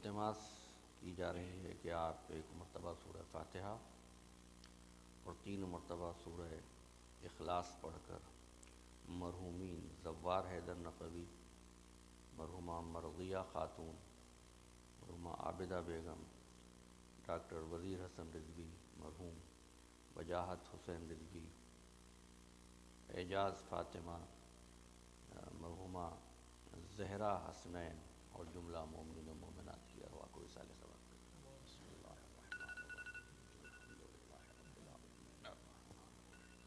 التماس کی جا رہی ہے کہ آپ ایک مرتبہ سورہ فاتحہ اور 3 مرتبہ سورہ اخلاص پڑھ کر مرحومین زوار حیدر نقوی، مرحومہ مرضیہ خاتون، مرحومہ عابدہ بیگم، ڈاکٹر وزیر حسن رضوی، مرحوم وجاہت حسین رضوی، اعجاز فاطمہ، مرحومہ زہرا حسنین اور جملہ مومنین و مومنات کی ارواح کو وصال ثواب کریں۔ بسم اللہ الرحمن الرحیم، الحمدللہ رب العالمین، بسم اللہ الرحمن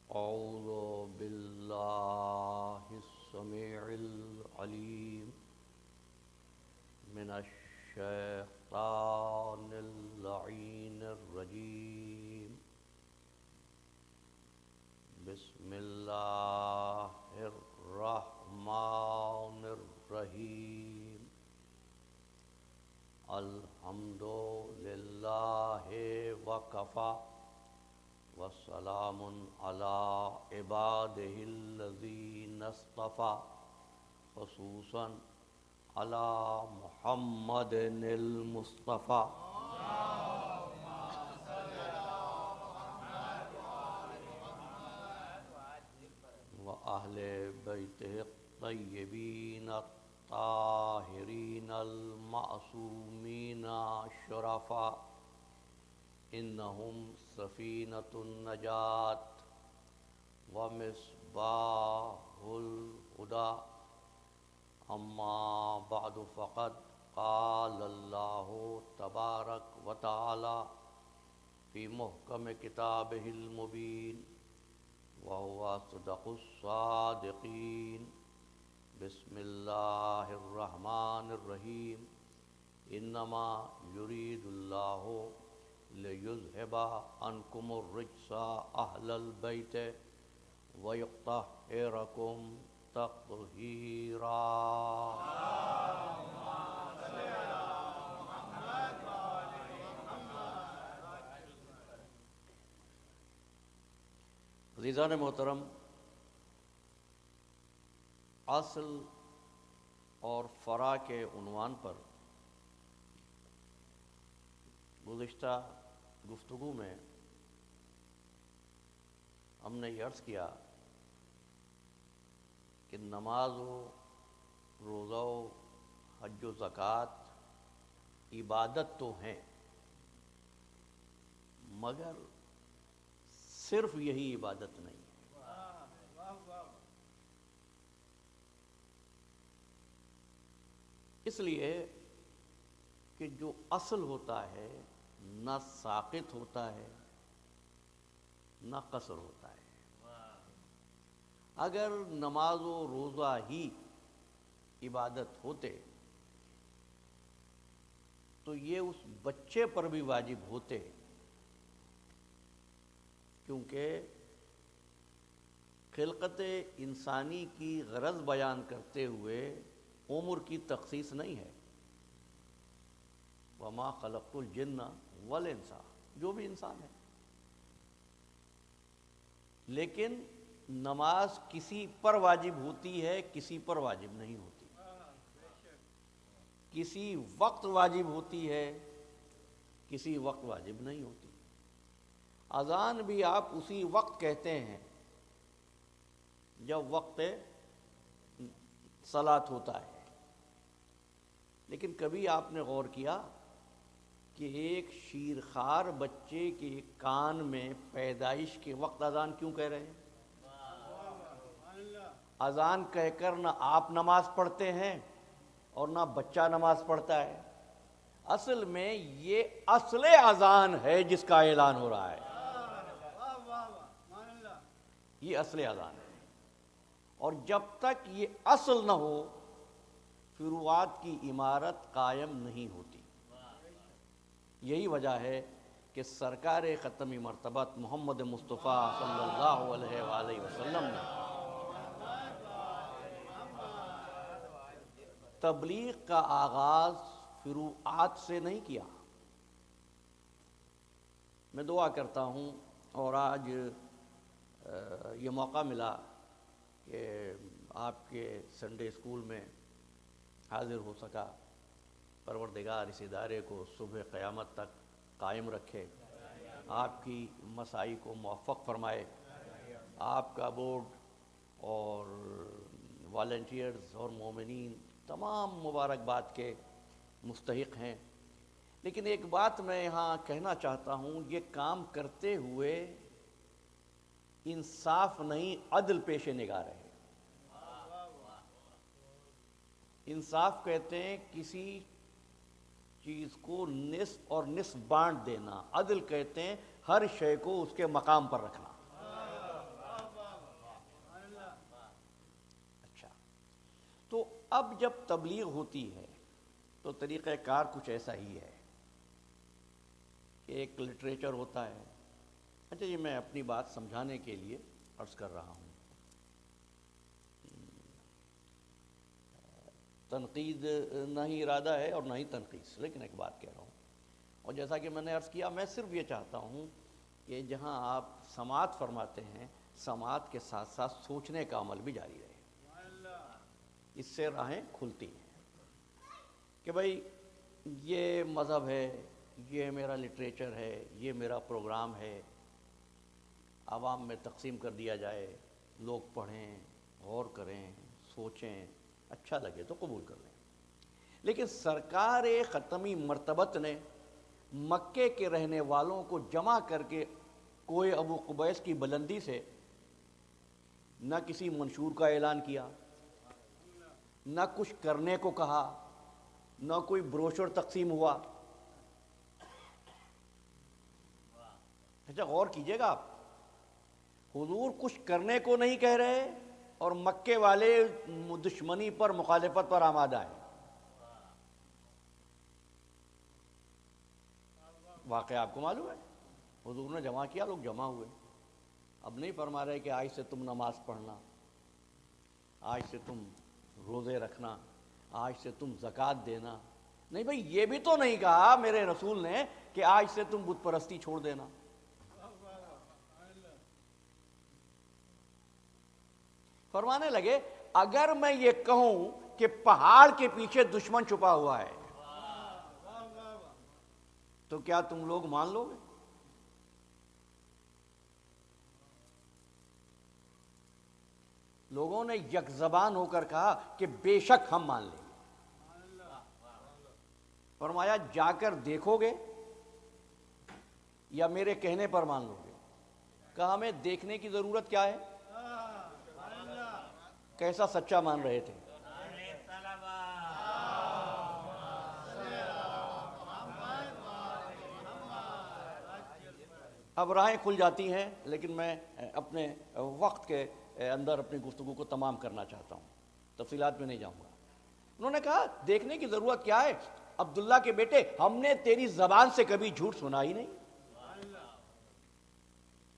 اعوذ باللہ السمیع العلیم من الشیطان اللعین الرجیم، بسم اللہ الرحمن الرحیم، الحمد للہ وکفی وسلام علی عبادہ الذین اصطفی، خصوصاً علی محمد المصطفی وأہل بیتہ الطیبین الطاہرین المعصومین الشرفاء، انہم سفینۃ النجاة ومصباح الہدی، اما بعد فقد قال اللہ تبارک وتعالی فی محکم کتابہ المبین وهو صدق الصادقین، بسم اللہ الرحمن الرحیم، انما یرید اللہ لیذہب عنکم الرجس اہل البیت ویطہرکم تطہیرا۔ عزیزان محترم، اصل اور فرع کے عنوان پر گزشتہ گفتگو میں ہم نے یہ عرض کیا کہ نماز و روزہ و حج و زکوٰۃ عبادت تو ہیں، مگر صرف یہی عبادت نہیں ہے۔ اس لیے کہ جو اصل ہوتا ہے نہ ساقط ہوتا ہے نہ قصر ہوتا ہے۔ اگر نماز و روزہ ہی عبادت ہوتے تو یہ اس بچے پر بھی واجب ہوتے، کیونکہ خلقت انسانی کی غرض بیان کرتے ہوئے عمر کی تخصیص نہیں ہے۔ وما خلقت الجن والانس، جو بھی انسان ہے، لیکن نماز کسی پر واجب ہوتی ہے، کسی پر واجب نہیں ہوتی، کسی وقت واجب ہوتی ہے، کسی وقت واجب نہیں ہوتی۔ اذان بھی آپ اسی وقت کہتے ہیں جب وقت صلاۃ ہوتا ہے، لیکن کبھی آپ نے غور کیا کہ ایک شیرخوار بچے کے کان میں پیدائش کے وقت اذان کیوں کہہ رہے ہیں؟ اذان کہہ کر نہ آپ نماز پڑھتے ہیں اور نہ بچہ نماز پڑھتا ہے۔ اصل میں یہ اصل اذان ہے جس کا اعلان ہو رہا ہے۔ یہ اصل اذان ہے، اور جب تک یہ اصل نہ ہو فروعات کی عمارت قائم نہیں ہوتی۔ یہی وجہ ہے کہ سرکار ختمی مرتبت محمد مصطفیٰ صلی اللہ علیہ وآلہ وسلم نے تبلیغ کا آغاز فروعات سے نہیں کیا۔ میں دعا کرتا ہوں، اور آج یہ موقع ملا کہ آپ کے سنڈے اسکول میں حاضر ہو سکا۔ پروردگار اس ادارے کو صبح قیامت تک قائم رکھے، آپ کی مساعی کو موفق فرمائے۔ آپ کا بورڈ اور والنٹیئرز اور مومنین تمام مبارکباد کے مستحق ہیں۔ لیکن ایک بات میں یہاں کہنا چاہتا ہوں، یہ کام کرتے ہوئے انصاف نہیں عدل پیش نگاہ رہے۔ انصاف کہتے ہیں کسی چیز کو نصف اور نصف بانٹ دینا، عدل کہتے ہیں ہر شے کو اس کے مقام پر رکھنا۔ اچھا، تو اب جب تبلیغ ہوتی ہے تو طریقہ کار کچھ ایسا ہی ہے کہ ایک لٹریچر ہوتا ہے۔ اچھا جی، میں اپنی بات سمجھانے کے لیے عرض کر رہا ہوں، تنقید نہ ہی ارادہ ہے اور نہ ہی تنقید، لیکن ایک بات کہہ رہا ہوں، اور جیسا کہ میں نے عرض کیا، میں صرف یہ چاہتا ہوں کہ جہاں آپ سماعت فرماتے ہیں، سماعت کے ساتھ ساتھ سوچنے کا عمل بھی جاری رہے۔ اس سے راہیں کھلتی ہیں کہ بھئی یہ مذہب ہے، یہ میرا لٹریچر ہے، یہ میرا پروگرام ہے، عوام میں تقسیم کر دیا جائے، لوگ پڑھیں، غور کریں، سوچیں، اچھا لگے تو قبول کر لیں۔ لیکن سرکار ختمی مرتبت نے مکے کے رہنے والوں کو جمع کر کے کوہ ابو قبیس کی بلندی سے نہ کسی منشور کا اعلان کیا، نہ کچھ کرنے کو کہا، نہ کوئی بروشر تقسیم ہوا۔ اچھا غور کیجئے گا، آپ حضور کچھ کرنے کو نہیں کہہ رہے اور مکے والے دشمنی پر، مخالفت پر آمادہ ہیں۔ واقعہ آپ کو معلوم ہے، حضور نے جمع کیا، لوگ جمع ہوئے۔ اب نہیں فرما رہے کہ آج سے تم نماز پڑھنا، آج سے تم روزے رکھنا، آج سے تم زکوٰۃ دینا۔ نہیں بھئی، یہ بھی تو نہیں کہا میرے رسول نے کہ آج سے تم بت پرستی چھوڑ دینا۔ فرمانے لگے اگر میں یہ کہوں کہ پہاڑ کے پیچھے دشمن چھپا ہوا ہے تو کیا تم لوگ مان لو گے؟ لوگوں نے یک زبان ہو کر کہا کہ بے شک ہم مان لیں گے۔ فرمایا جا کر دیکھو گے یا میرے کہنے پر مان لو گے؟ کہا ہمیں دیکھنے کی ضرورت کیا ہے؟ کیسا سچا مان رہے تھے؟ اب راہیں کھل جاتی ہیں، لیکن میں اپنے وقت کے اندر اپنی گفتگو کو تمام کرنا چاہتا ہوں، تفصیلات میں نہیں جاؤں گا۔ انہوں نے کہا دیکھنے کی ضرورت کیا ہے؟ عبداللہ کے بیٹے، ہم نے تیری زبان سے کبھی جھوٹ سنا ہی نہیں۔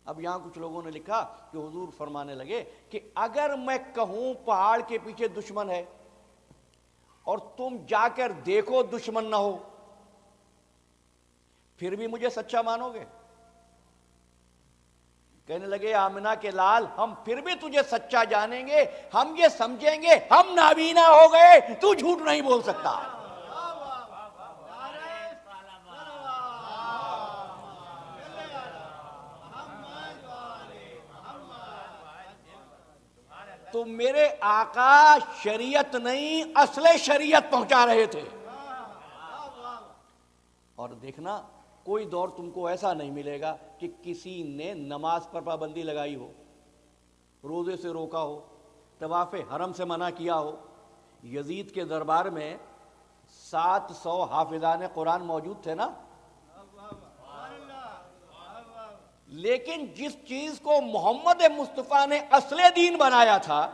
اب یہاں کچھ لوگوں نے لکھا کہ حضور فرمانے لگے کہ اگر میں کہوں پہاڑ کے پیچھے دشمن ہے اور تم جا کر دیکھو دشمن نہ ہو، پھر بھی مجھے سچا مانو گے؟ کہنے لگے آمنہ کے لال، ہم پھر بھی تجھے سچا جانیں گے، ہم یہ سمجھیں گے ہم نابینا ہو گئے، تو جھوٹ نہیں بول سکتا۔ تو میرے آقا شریعت نہیں اصل شریعت پہنچا رہے تھے۔ اور دیکھنا کوئی دور تم کو ایسا نہیں ملے گا کہ کسی نے نماز پر پابندی لگائی ہو، روزے سے روکا ہو، طواف حرم سے منع کیا ہو۔ یزید کے دربار میں 700 حافظان قرآن موجود تھے نا، لیکن جس چیز کو محمد مصطفیٰ نے اصل دین بنایا تھا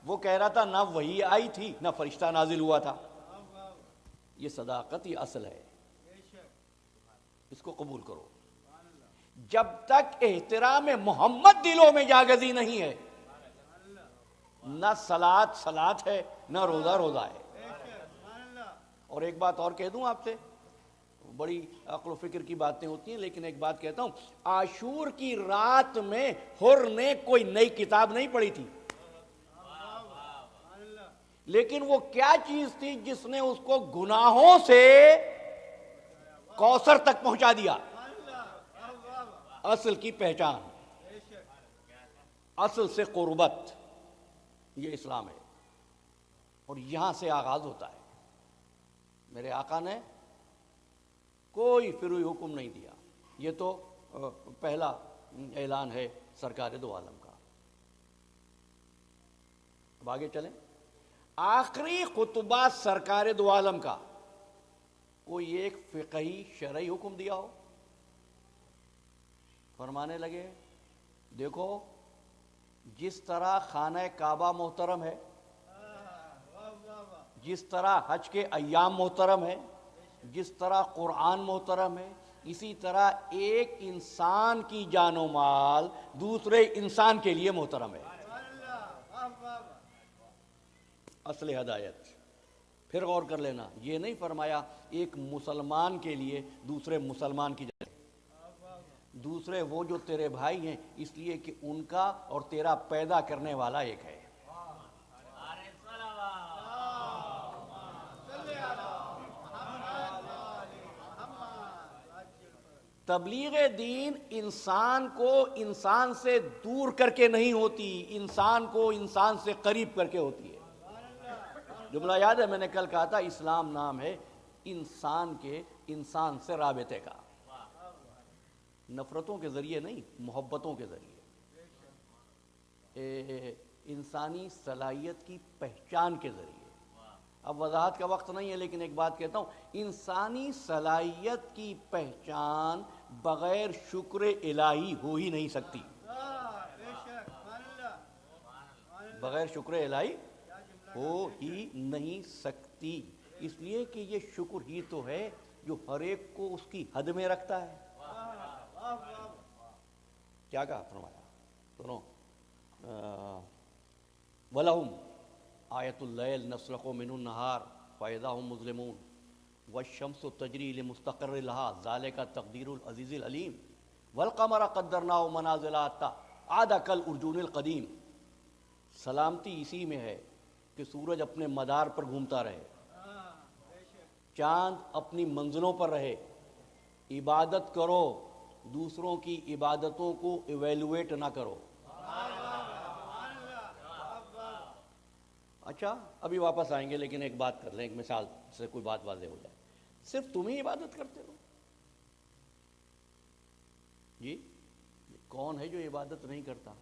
وہ کہہ رہا تھا نہ وحی آئی تھی نہ فرشتہ نازل ہوا تھا. یہ صداقت، یہ اصل ہے، اس کو قبول کرو. جب تک احترام محمد دلوں میں جاگزی نہیں ہے، نہ صلاۃ صلاۃ ہے نہ روزہ روزہ ہے. اور ایک بات اور کہہ دوں آپ سے، بڑی عقل و فکر کی باتیں ہوتی ہیں، لیکن ایک بات کہتا ہوں، عاشور کی رات میں حر نے کوئی نئی کتاب نہیں پڑھی تھی، لیکن وہ کیا چیز تھی جس نے اس کو گناہوں سے کوثر تک پہنچا دیا؟ اصل کی پہچان، اصل سے قربت. یہ اسلام ہے اور یہاں سے آغاز ہوتا ہے. میرے آقا نے کوئی فروئی حکم نہیں دیا. یہ تو پہلا اعلان ہے سرکار دو عالم کا. اب آگے چلیں. آخری خطبہ سرکار دو عالم کا کوئی ایک فقہی شرعی حکم دیا ہو؟ فرمانے لگے دیکھو جس طرح خانہ کعبہ محترم ہے، جس طرح حج کے ایام محترم ہے، جس طرح قرآن محترم ہے، اسی طرح ایک انسان کی جان و مال دوسرے انسان کے لیے محترم ہے. اصل ہدایت. پھر غور کر لینا، یہ نہیں فرمایا ایک مسلمان کے لیے دوسرے مسلمان کی جان، دوسرے وہ جو تیرے بھائی ہیں، اس لیے کہ ان کا اور تیرا پیدا کرنے والا ایک ہے. تبلیغ دین انسان کو انسان سے دور کر کے نہیں ہوتی، انسان کو انسان سے قریب کر کے ہوتی ہے. جملہ یاد ہے میں نے کل کہا تھا، اسلام نام ہے انسان کے انسان سے رابطے کا، نفرتوں کے ذریعے نہیں، محبتوں کے ذریعے. انسانی صلاحیت کی پہچان کے ذریعے. اب وضاحت کا وقت نہیں ہے، لیکن ایک بات کہتا ہوں، انسانی صلاحیت کی پہچان بغیر شکر الہی ہو ہی نہیں سکتی. بغیر شکر الہی ہو ہی نہیں سکتی، اس لیے کہ یہ شکر ہی تو ہے جو ہر ایک کو اس کی حد میں رکھتا ہے. کیا کہا فرمایا سنو، وَلَهُمْ آیَةُ اللَّيْلِ نَسْلَخُ مِنْهُ النَّهَارِ فَإِذَا هُمْ مُظْلِمُونَ وَالشَّمْسُ تَجْرِي لِمُسْتَقَرٍّ لَهَا ذَلِكَ تَقْدِيرُ الْعَزِيزِ الْعَلِيمِ وَالْقَمَرَ قَدَّرْنَاهُ مَنَازِلَ حَتَّىٰ عَادَ كَالْعُرْجُونِ الْقَدِيمِ. سلامتی اسی میں ہے کہ سورج اپنے مدار پر گھومتا رہے، چاند اپنی منزلوں پر رہے. عبادت کرو، دوسروں کی عبادتوں کو ایویلویٹ نہ کرو. اچھا ابھی واپس آئیں گے، لیکن ایک بات کر لیں، ایک مثال سے کوئی بات واضح ہو جائے. صرف تم ہی عبادت کرتے ہو؟ جی کون ہے جو عبادت نہیں کرتا؟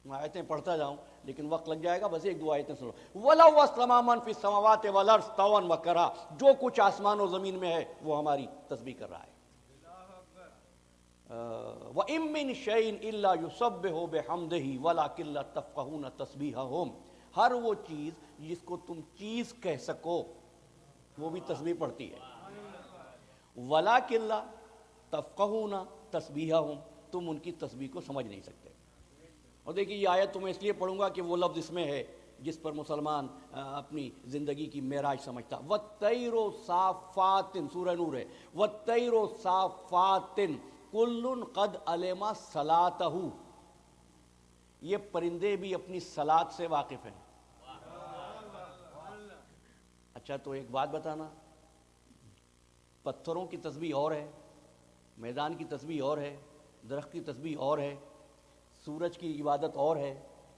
میں آیتیں پڑھتا جاؤں لیکن وقت لگ جائے گا، بس ایک دو آیتیں سنو. وَلَوْ أَسْلَمَ مَنْ فِي السَّمَاوَاتِ وَالْأَرْضِ طَوْعًا وَكَرْهًا. جو کچھ آسمان و زمین میں ہے وہ ہماری تسبیح کر رہا ہے. وَإِن مِّن شَيْءٍ إِلَّا يُسَبِّحُ بِحَمْدِهِ وَلَٰكِن لَّا تَفْقَهُونَ تَسْبِيحَهُمْ. ہر وہ چیز جس کو تم چیز کہہ سکو وہ بھی تسبیح پڑھتی ہے. وَلَٰكِن لَّا تَفْقَهُونَ تَسْبِيحَهُمْ. تم ان کی تسبیح کو سمجھ نہیں سکتے. اور دیکھیے یہ آیت تمہیں اس لیے پڑھوں گا کہ وہ لفظ اس میں ہے جس پر مسلمان اپنی زندگی کی معراج سمجھتا. وَالطَّيْرُ صَافَّاتٍ، سورہ نور ہے. وَالطَّيْرُ صَافَّاتٍ کُلٌّ قَدْ عَلِمَ صَلَاتَهُ. یہ پرندے بھی اپنی صلاۃ سے واقف ہیں. اچھا تو ایک بات بتانا، پتھروں کی تسبیح اور ہے، میدان کی تسبیح اور ہے، درخت کی تسبیح اور ہے، سورج کی عبادت اور ہے،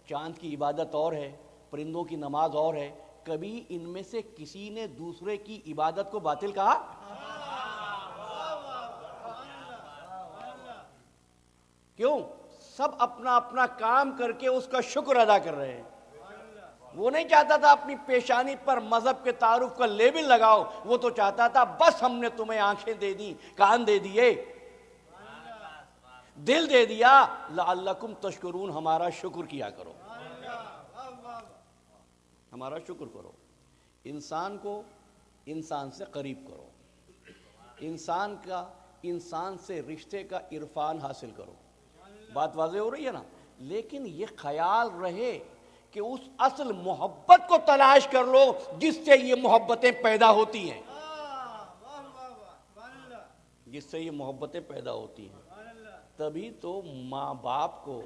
چاند کی عبادت اور ہے، پرندوں کی نماز اور ہے. کبھی ان میں سے کسی نے دوسرے کی عبادت کو باطل کہا؟ کیوں؟ سب اپنا اپنا کام کر کے اس کا شکر ادا کر رہے ہیں. وہ نہیں چاہتا تھا اپنی پیشانی پر مذہب کے تعارف کا لیبل لگاؤ، وہ تو چاہتا تھا بس ہم نے تمہیں آنکھیں دے دی، کان دے دیے، دل دے دیا، لعلکم تشکرون، ہمارا شکر کیا کرو، ہمارا شکر کرو، انسان کو انسان سے قریب کرو، انسان سے رشتے کا عرفان حاصل کرو۔ بات واضح ہو رہی ہے نا؟ لیکن یہ خیال رہے کہ اس اصل محبت کو تلاش کر لو جس سے یہ محبتیں پیدا ہوتی ہیں، جس سے یہ محبتیں پیدا ہوتی ہیں۔ تبھی تو ماں باپ کو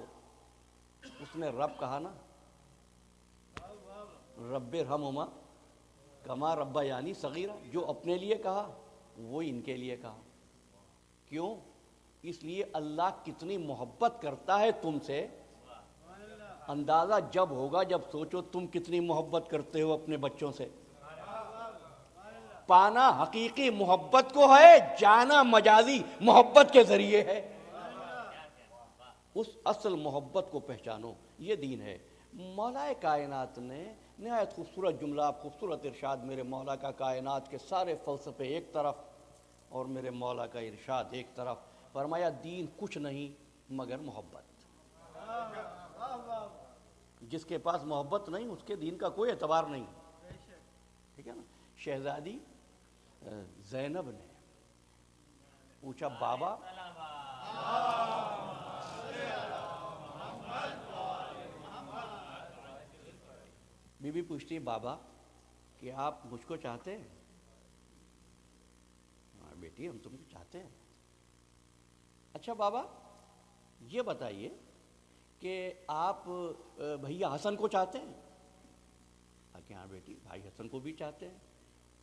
اس نے رب کہا نا، رب ارحمہما کما ربیانی صغیرا، جو اپنے لیے کہا وہ ان کے لیے کہا۔ کیوں؟ اس لیے اللہ کتنی محبت کرتا ہے تم سے، اندازہ جب ہوگا جب سوچو تم کتنی محبت کرتے ہو اپنے بچوں سے۔ پانا حقیقی محبت کو ہے، جانا مجازی محبت کے ذریعے ہے۔ اس اصل محبت کو پہچانو، یہ دین ہے۔ مولا کائنات نے نہایت خوبصورت جملہ، خوبصورت ارشاد، میرے مولا کا کائنات کے سارے فلسفے ایک طرف اور میرے مولا کا ارشاد ایک طرف، فرمایا دین کچھ نہیں مگر محبت۔ جس کے پاس محبت نہیں اس کے دین کا کوئی اعتبار نہیں، ٹھیک ہے نا؟ شہزادی زینب نے پوچھا بابا، بی بی پوچھتی ہے بابا کہ آپ مجھ کو چاہتے ہیں؟ ہاں بیٹی ہم تم کو چاہتے ہیں۔ اچھا بابا یہ بتائیے کہ آپ بھیا حسن کو چاہتے ہیں؟ کہ ہاں بیٹی بھائی حسن کو بھی چاہتے ہیں،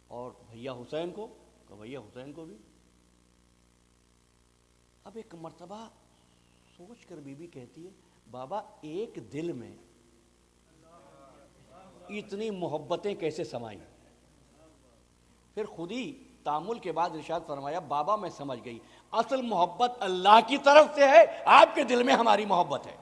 اور بھیا حسین کو؟ کہ بھیا حسین کو بھی۔ اب ایک مرتبہ سوچ کر بی بی کہتی ہے بابا ایک دل میں اتنی محبتیں کیسے سمائیں؟ پھر خود ہی تامل کے بعد ارشاد فرمایا بابا میں سمجھ گئی، اصل محبت اللہ کی طرف سے ہے، آپ کے دل میں ہماری محبت ہے۔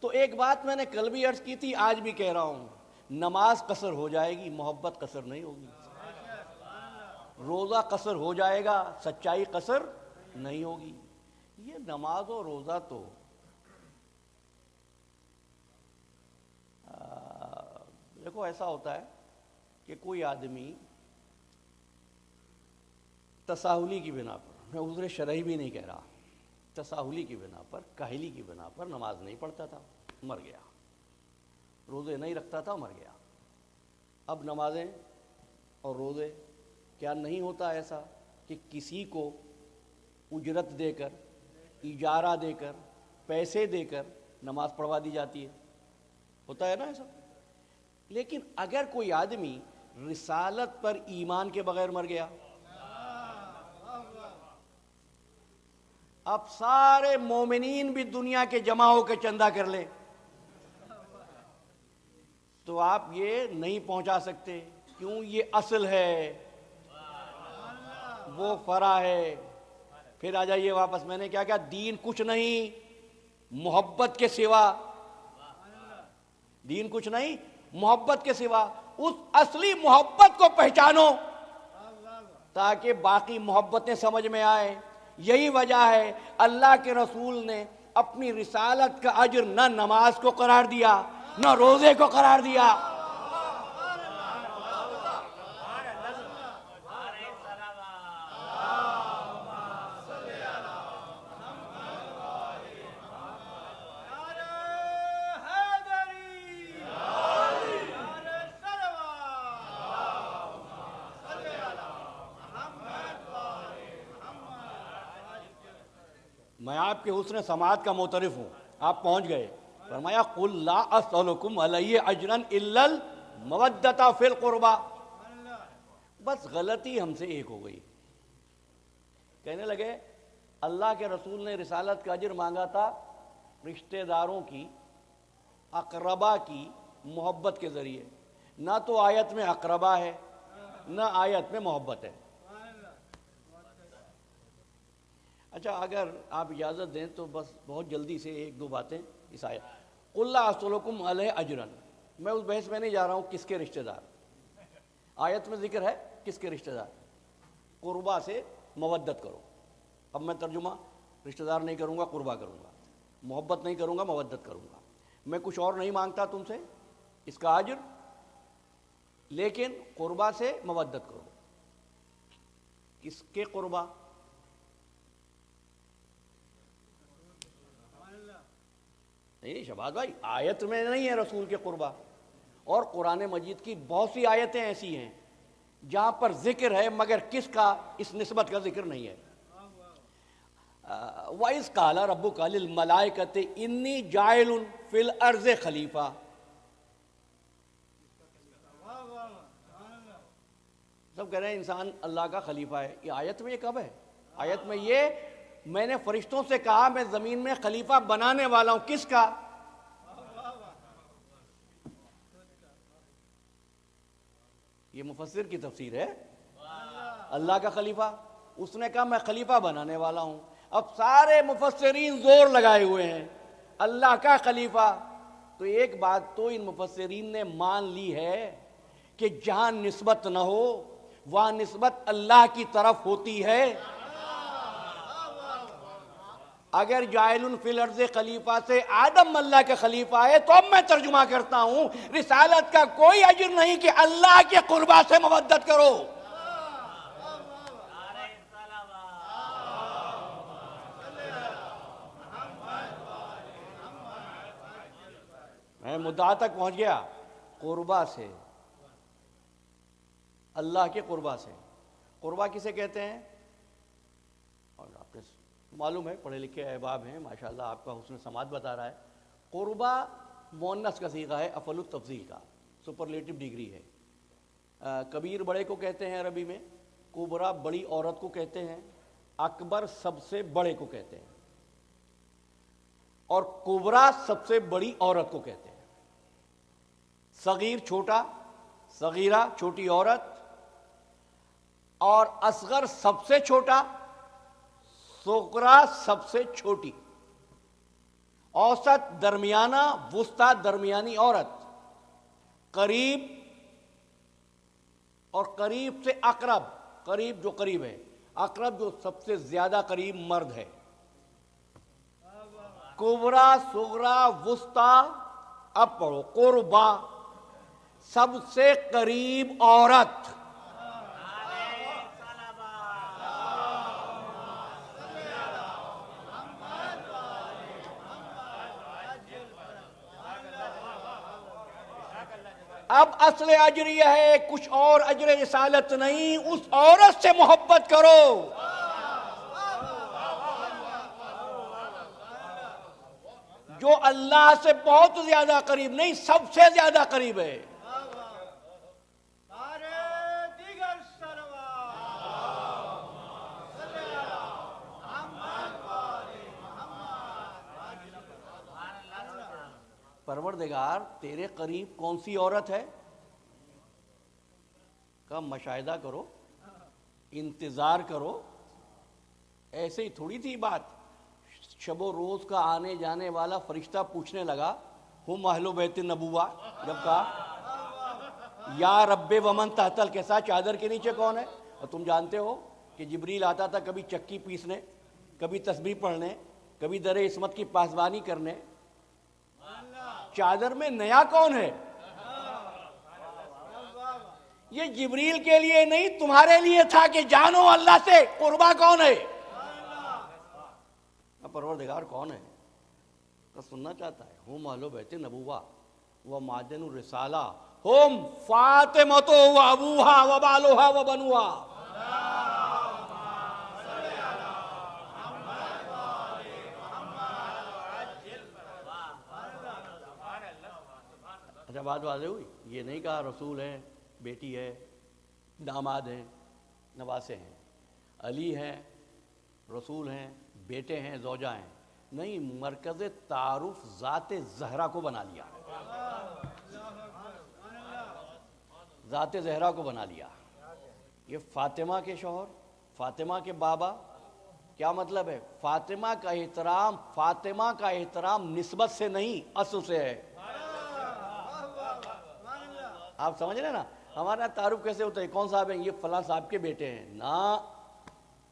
تو ایک بات میں نے کل بھی عرض کی تھی، آج بھی کہہ رہا ہوں، نماز قصر ہو جائے گی، محبت قصر نہیں ہوگی۔ روزہ قصر ہو جائے گا، سچائی قصر نہیں ہوگی۔ یہ نماز و روزہ تو دیکھو ایسا ہوتا ہے کہ کوئی آدمی تساہلی کی بنا پر، میں عذر شرعی بھی نہیں کہہ رہا، تساہلی کی بنا پر، کاہلی کی بنا پر نماز نہیں پڑھتا تھا، مر گیا، روزے نہیں رکھتا تھا، مر گیا۔ اب نمازیں اور روزے کیا نہیں ہوتا ایسا کہ کسی کو اجرت دے کر، اجارہ دے کر، پیسے دے کر نماز پڑھوا دی جاتی ہے؟ ہوتا ہے نا ایسا؟ لیکن اگر کوئی آدمی رسالت پر ایمان کے بغیر مر گیا، اب سارے مومنین بھی دنیا کے جمع ہو کے چندہ کر لیں تو آپ یہ نہیں پہنچا سکتے، کیوں؟ یہ اصل ہے، وہ فرع ہے۔ پھر آ جائیے واپس، میں نے کیا کہا؟ دین کچھ نہیں محبت کے سوا، دین کچھ نہیں محبت کے سوا۔ اس اصلی محبت کو پہچانو تاکہ باقی محبتیں سمجھ میں آئے۔ یہی وجہ ہے اللہ کے رسول نے اپنی رسالت کا اجر نہ نماز کو قرار دیا، نہ روزے کو قرار دیا۔ میں آپ کے حسن سماعت کا معترف ہوں، آپ پہنچ گئے، فرمایا قُلْ لَا أَسْأَلُكُمْ عَلَيْهِ أَجْرًا إِلَّا الْمَوَدَّةَ فِي الْقُرْبَى۔ بس غلطی ہم سے ایک ہو گئی، کہنے لگے اللہ کے رسول نے رسالت کا اجر مانگا تھا رشتہ داروں کی، اقربا کی محبت کے ذریعے، نہ تو آیت میں اقربا ہے نہ آیت میں محبت ہے۔ اچھا اگر آپ اجازت دیں تو بس بہت جلدی سے ایک دو باتیں اس آیت قُلْ لَا أَسْأَلُكُمْ عَلَيْهِ أَجْرًا، میں اس بحث میں نہیں جا رہا ہوں کس کے رشتہ دار، آیت میں ذکر ہے کس کے رشتہ دار، قربا سے مودت کرو. اب میں ترجمہ رشتہ دار نہیں کروں گا، قربا کروں گا، محبت نہیں کروں گا، مودت کروں گا. میں کچھ اور نہیں مانگتا تم سے اس کا اجر، لیکن قربا سے مودت کرو. کس کے قربا؟ نہیں شہباز بھائی، آیت میں نہیں ہے رسول کے قربا. اور قرآن مجید کی بہت سی آیتیں ایسی ہیں جہاں پر ذکر ہے مگر کس کا، اس نسبت کا ذکر نہیں ہے. وَإِذْ قَالَ رَبُّكَ لِلْمَلَائِكَةِ إِنِّي جَاعِلٌ فِي الْأَرْضِ خَلِيفَةً. سب کہہ رہے ہیں انسان اللہ کا خلیفہ ہے. یہ آیت میں یہ کب ہے؟ آیت میں یہ میں نے فرشتوں سے کہا میں زمین میں خلیفہ بنانے والا ہوں. کس کا؟ یہ مفسر کی تفسیر ہے. اللہ کا خلیفہ، اس نے کہا میں خلیفہ بنانے والا ہوں. اب سارے مفسرین زور لگائے ہوئے ہیں اللہ کا خلیفہ. تو ایک بات تو ان مفسرین نے مان لی ہے کہ جہاں نسبت نہ ہو وہاں نسبت اللہ کی طرف ہوتی ہے. اگر جاعل فی الارض خلیفہ سے آدم اللہ کے خلیفہ ہے تو اب میں ترجمہ کرتا ہوں رسالت کا کوئی اجر نہیں کہ اللہ کے قربا سے مودت کرو. میں مدعا تک پہنچ گیا. قربا سے، اللہ کے قربا سے. قربا کسے کہتے ہیں؟ اور آپ نے معلوم ہے، پڑھے لکھے احباب ہیں ماشاءاللہ، آپ کا حسن سماعت بتا رہا ہے. قربا مؤنث کا صیغہ ہے، افعل التفضیل کا، سپرلیٹو ڈگری ہے. کبیر بڑے کو کہتے ہیں عربی میں، کبرا بڑی عورت کو کہتے ہیں، اکبر سب سے بڑے کو کہتے ہیں، اور کبرا سب سے بڑی عورت کو کہتے ہیں. صغیر چھوٹا، صغیرہ چھوٹی عورت، اور اصغر سب سے چھوٹا، صغرا سب سے چھوٹی، اوسط درمیانہ، وسطی درمیانی عورت، قریب اور قریب سے اقرب، قریب جو قریب ہے، اقرب جو سب سے زیادہ قریب مرد ہے. کبرا، صغرا، وسطی. اب پڑھو قربا، سب سے قریب عورت. اب اصل اجر یہ ہے، کچھ اور اجر رسالت نہیں، اس عورت سے محبت کرو جو اللہ سے بہت زیادہ قریب نہیں، سب سے زیادہ قریب ہے. پروردگار تیرے قریب کون سی عورت ہے کا مشاہدہ کرو، انتظار کرو. ایسے ہی تھوڑی تھی بات. شب و روز کا آنے جانے والا فرشتہ پوچھنے لگا ہم اہل بیت النبوہ، جب کہا یا رب ومن تحت الکسا، چادر کے نیچے کون ہے؟ اور تم جانتے ہو کہ جبریل آتا تھا کبھی چکی پیسنے، کبھی تسبیح پڑھنے، کبھی در عصمت کی پاسبانی کرنے. چادر میں نیا کون ہے؟ یہ جبریل کے لیے نہیں، تمہارے لیے تھا کہ جانو اللہ سے قربا کون ہے. پروردگار کون ہے تو سننا چاہتا ہے. ہم اہل بیت نبوہ و معدن الرسالہ، ہم فاطمۃ و ابوہا و بالوہا و بنوہا. اچھا بات واضح ہوئی. یہ نہیں کہا رسول ہیں، بیٹی ہے، داماد ہیں، نواسے ہیں، علی ہیں، رسول ہیں، بیٹے ہیں، زوجہ ہیں. نہیں، مرکز تعارف ذات زہرا کو بنا لیا، ذات زہرا کو بنا لیا. یہ فاطمہ کے شوہر، فاطمہ کے بابا کیا مطلب ہے؟ فاطمہ کا احترام نسبت سے نہیں اصل سے ہے. آپ سمجھ رہے نا؟ ہمارا تعارف کیسے ہوتا ہے؟ کون صاحب ہیں؟ یہ فلاں صاحب کے بیٹے ہیں. نا،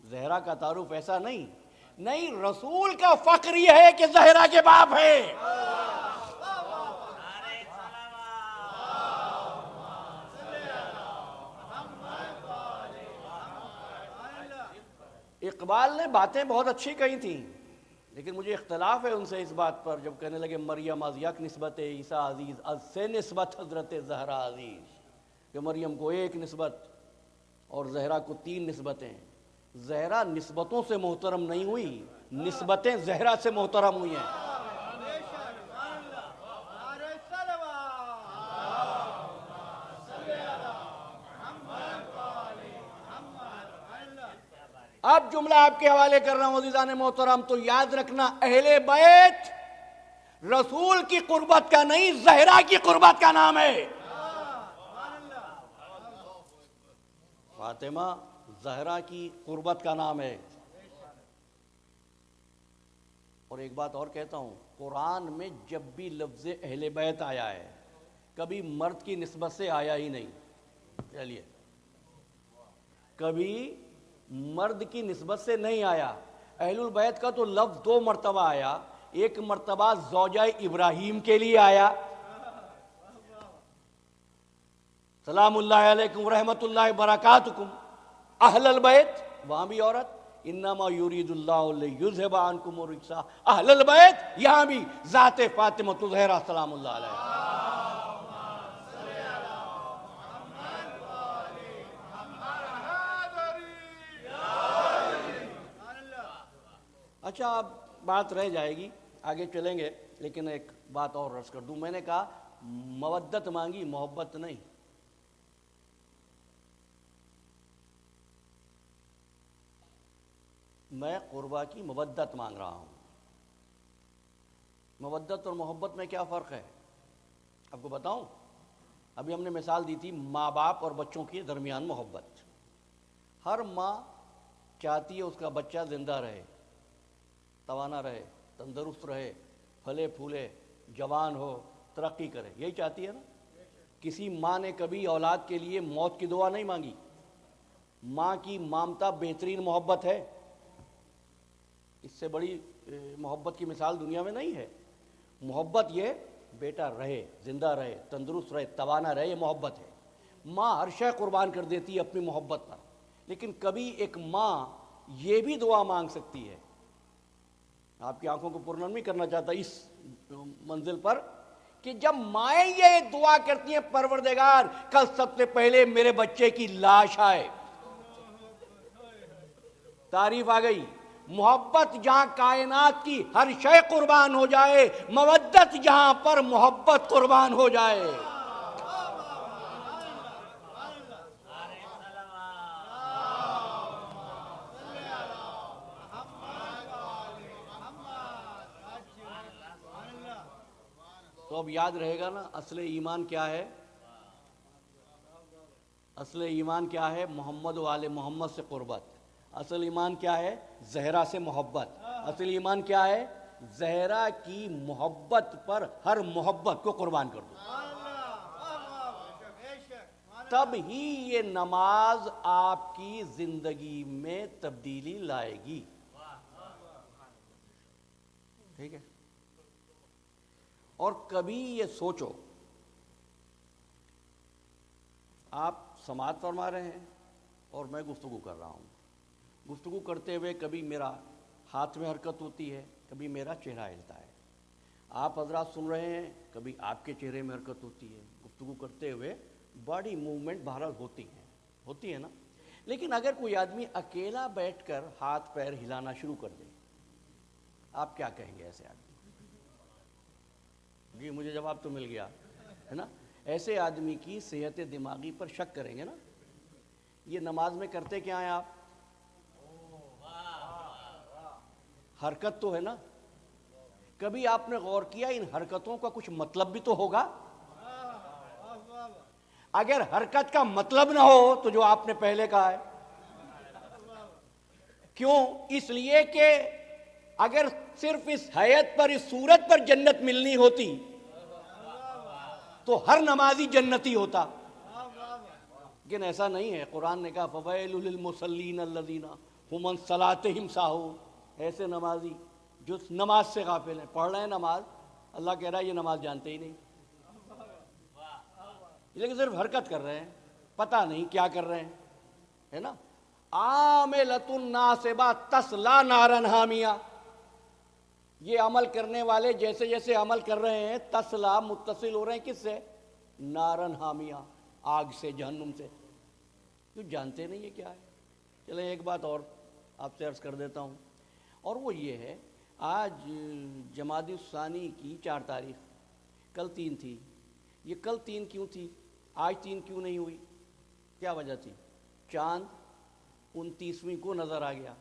زہرا کا تعارف ایسا نہیں. نہیں، رسول کا فخر یہ ہے کہ زہرا کے باپ ہے. اقبال نے باتیں بہت اچھی کہی تھیں، لیکن مجھے اختلاف ہے ان سے اس بات پر جب کہنے لگے مریم از یک نسبت عیسیٰ عزیز از سے نسبت حضرت زہرا عزیز، کہ مریم کو ایک نسبت اور زہرا کو 3 نسبتیں. زہرا نسبتوں سے محترم نہیں ہوئی، نسبتیں زہرا سے محترم ہوئی ہیں. اب جملہ آپ کے حوالے کر رہا ہوں عزیزان محترم، تو یاد رکھنا اہل بیت رسول کی قربت کا نہیں، زہرا کی قربت کا نام ہے. فاطمہ زہرا کی قربت کا نام ہے. اور ایک بات اور کہتا ہوں، قرآن میں جب بھی لفظ اہل بیت آیا ہے کبھی مرد کی نسبت سے آیا ہی نہیں. چلیے، کبھی مرد کی نسبت سے نہیں آیا. اہل البیت کا تو لفظ 2 مرتبہ آیا. ایک مرتبہ زوجہ ابراہیم کے لیے آیا، سلام اللہ علیکم ورحمۃ اللہ وبرکاتکم اہل البیت، وہاں بھی عورت، انما یرید اللہ لیذھب عنکم الرجس اہل البیت، یہاں بھی ذات فاطمہ الزہرا سلام اللہ علیہ. اچھا، اب بات رہ جائے گی، آگے چلیں گے، لیکن ایک بات اور عرض کر دوں. میں نے کہا مودت مانگی، محبت نہیں. میں قربا کی مودت مانگ رہا ہوں. مودت اور محبت میں کیا فرق ہے آپ کو بتاؤں؟ ابھی ہم نے مثال دی تھی ماں باپ اور بچوں کے درمیان محبت. ہر ماں چاہتی ہے اس کا بچہ زندہ رہے، توانا رہے، تندرست رہے، پھلے پھولے، جوان ہو، ترقی کرے. یہی چاہتی ہے نا؟ کسی ماں نے کبھی اولاد کے لیے موت کی دعا نہیں مانگی. ماں کی مامتا بہترین محبت ہے. اس سے بڑی محبت کی مثال دنیا میں نہیں ہے. محبت یہ بیٹا رہے، زندہ رہے، تندرست رہے، توانا رہے، یہ محبت ہے. ماں ہر شے قربان کر دیتی ہے اپنی محبت پر. لیکن کبھی ایک ماں یہ بھی دعا مانگ سکتی ہے. آپ کی آنکھوں کو پرنم نہیں کرنا چاہتا اس منزل پر کہ جب مائیں یہ دعا کرتی ہیں پروردگار کل سب سے پہلے میرے بچے کی لاش آئے. تعریف آ گئی. محبت جہاں کائنات کی ہر شے قربان ہو جائے، مودت جہاں پر محبت قربان ہو جائے. تو اب یاد رہے گا نا اصل ایمان کیا ہے؟ اصل ایمان کیا ہے؟ محمد و آل محمد سے قربت. اصل ایمان کیا ہے؟ زہرا سے محبت. اصل ایمان کیا ہے؟ زہرا کی محبت پر ہر محبت کو قربان کر دو. تب ہی یہ نماز آپ کی زندگی میں تبدیلی لائے گی. ٹھیک ہے؟ اور کبھی یہ سوچو، آپ سماعت فرما رہے ہیں اور میں گفتگو کر رہا ہوں. گفتگو کرتے ہوئے کبھی میرا ہاتھ میں حرکت ہوتی ہے، کبھی میرا چہرہ ہلتا ہے. آپ حضرات سن رہے ہیں، کبھی آپ کے چہرے میں حرکت ہوتی ہے. گفتگو کرتے ہوئے باڈی موومنٹ بہرحال ہوتی ہے نا. لیکن اگر کوئی آدمی اکیلا بیٹھ کر ہاتھ پیر ہلانا شروع کر دے، آپ کیا کہیں گے ایسے آدمی؟ جی مجھے جواب تو مل گیا ہے نا. ایسے آدمی کی صحت دماغی پر شک کریں گے نا. یہ نماز میں کرتے کیا ہیں آپ؟ حرکت تو ہے نا. کبھی آپ نے غور کیا ان حرکتوں کا کچھ مطلب بھی تو ہوگا؟ اگر حرکت کا مطلب نہ ہو تو جو آپ نے پہلے کہا ہے کیوں؟ اس لیے کہ اگر صرف اس حیت پر، اس صورت پر جنت ملنی ہوتی تو ہر نمازی جنتی ہوتا، لیکن ایسا نہیں ہے۔ قرآن نے کہا فَوَيْلٌ لِّلْمُصَلِّينَ الَّذِينَ هُمْ عَن صَلَاتِهِمْ سَاهُونَ، ایسے نمازی جو نماز سے غافل ہیں، پڑھ رہے ہیں نماز، اللہ کہہ رہا ہے یہ نماز جانتے ہی نہیں، لیکن صرف حرکت کر رہے ہیں، پتہ نہیں کیا کر رہے ہیں، ہے نا۔ عاملۃ ناصبہ تصلیٰ نارا حامیہ، یہ عمل کرنے والے جیسے جیسے عمل کر رہے ہیں تصلیٰ متصل ہو رہے ہیں کس سے؟ نارن حامیہ، آگ سے، جہنم سے، جو جانتے نہیں یہ کیا ہے۔ چلیں ایک بات اور آپ سے عرض کر دیتا ہوں، اور وہ یہ ہے، آج جمادی الثانی کی 4 تاریخ، کل 3 تھی، یہ کل 3 کیوں تھی، آج 3 کیوں نہیں ہوئی؟ کیا وجہ تھی؟ چاند 29ویں کو نظر آ گیا۔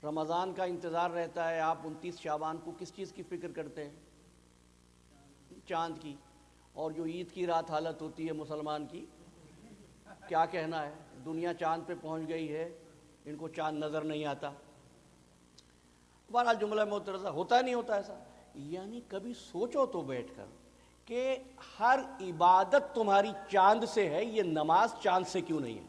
رمضان کا انتظار رہتا ہے، آپ 29 شعبان کو کس چیز کی فکر کرتے ہیں؟ چاند کی۔ اور جو عید کی رات حالت ہوتی ہے مسلمان کی، کیا کہنا ہے، دنیا چاند پہ پہنچ گئی ہے، ان کو چاند نظر نہیں آتا۔ بہرحال جملہ معترضہ، ہوتا نہیں ہوتا ایسا؟ یعنی کبھی سوچو تو بیٹھ کر کہ ہر عبادت تمہاری چاند سے ہے، یہ نماز چاند سے کیوں نہیں ہے؟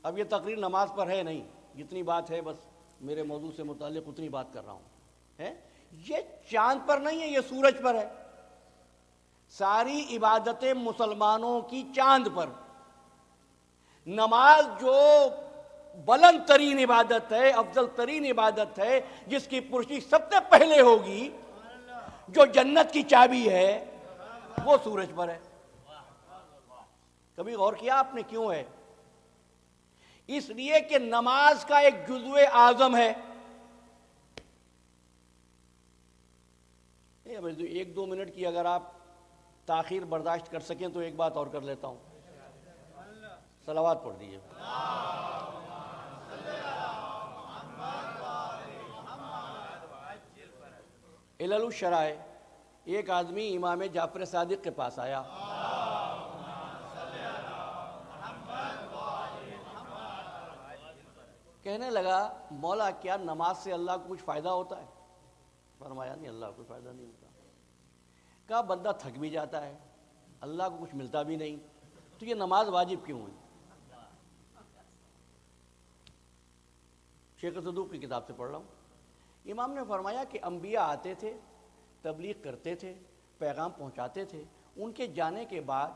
اب یہ تقریر نماز پر ہے نہیں، جتنی بات ہے بس میرے موضوع سے متعلق اتنی بات کر رہا ہوں، ہے یہ چاند پر نہیں ہے، یہ سورج پر ہے۔ ساری عبادتیں مسلمانوں کی چاند پر، نماز جو بلند ترین عبادت ہے، افضل ترین عبادت ہے، جس کی پرسی سب سے پہلے ہوگی، جو جنت کی چابی ہے، وہ سورج پر ہے۔ کبھی غور کیا آپ نے کیوں ہے؟ اس لیے کہ نماز کا ایک جزو اعظم ہے۔ 1-2 منٹ کی اگر آپ تاخیر برداشت کر سکیں تو ایک بات اور کر لیتا ہوں، صلوات پڑھ دیجئے۔ علل الشرائع، ایک آدمی امام جعفر صادق کے پاس آیا، کہنے لگا مولا کیا نماز سے اللہ کو کچھ فائدہ ہوتا ہے؟ فرمایا نہیں، اللہ کو کوئی فائدہ نہیں ہوتا۔ کہا بندہ تھک بھی جاتا ہے، اللہ کو کچھ ملتا بھی نہیں، تو یہ نماز واجب کیوں ہوئی؟ شیخ صدوق کی کتاب سے پڑھ رہا ہوں۔ امام نے فرمایا کہ انبیاء آتے تھے، تبلیغ کرتے تھے، پیغام پہنچاتے تھے، ان کے جانے کے بعد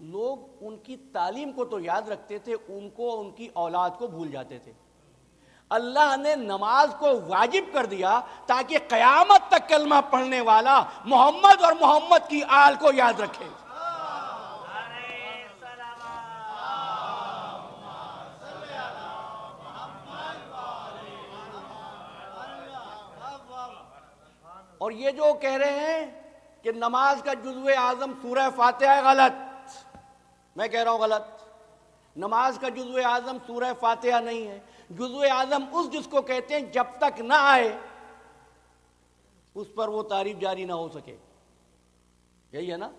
لوگ ان کی تعلیم کو تو یاد رکھتے تھے، ان کو، ان کی اولاد کو بھول جاتے تھے۔ اللہ نے نماز کو واجب کر دیا تاکہ قیامت تک کلمہ پڑھنے والا محمد اور محمد کی آل کو یاد رکھے۔ اور یہ جو کہہ رہے ہیں کہ نماز کا جزو اعظم سورہ فاتحہ ہے، غلط، میں کہہ رہا ہوں غلط۔ نماز کا جزو اعظم سورہ فاتحہ نہیں ہے، جزو اعظم اس جس کو کہتے ہیں جب تک نہ آئے اس پر وہ تعریف جاری نہ ہو سکے، یہی ہے نا۔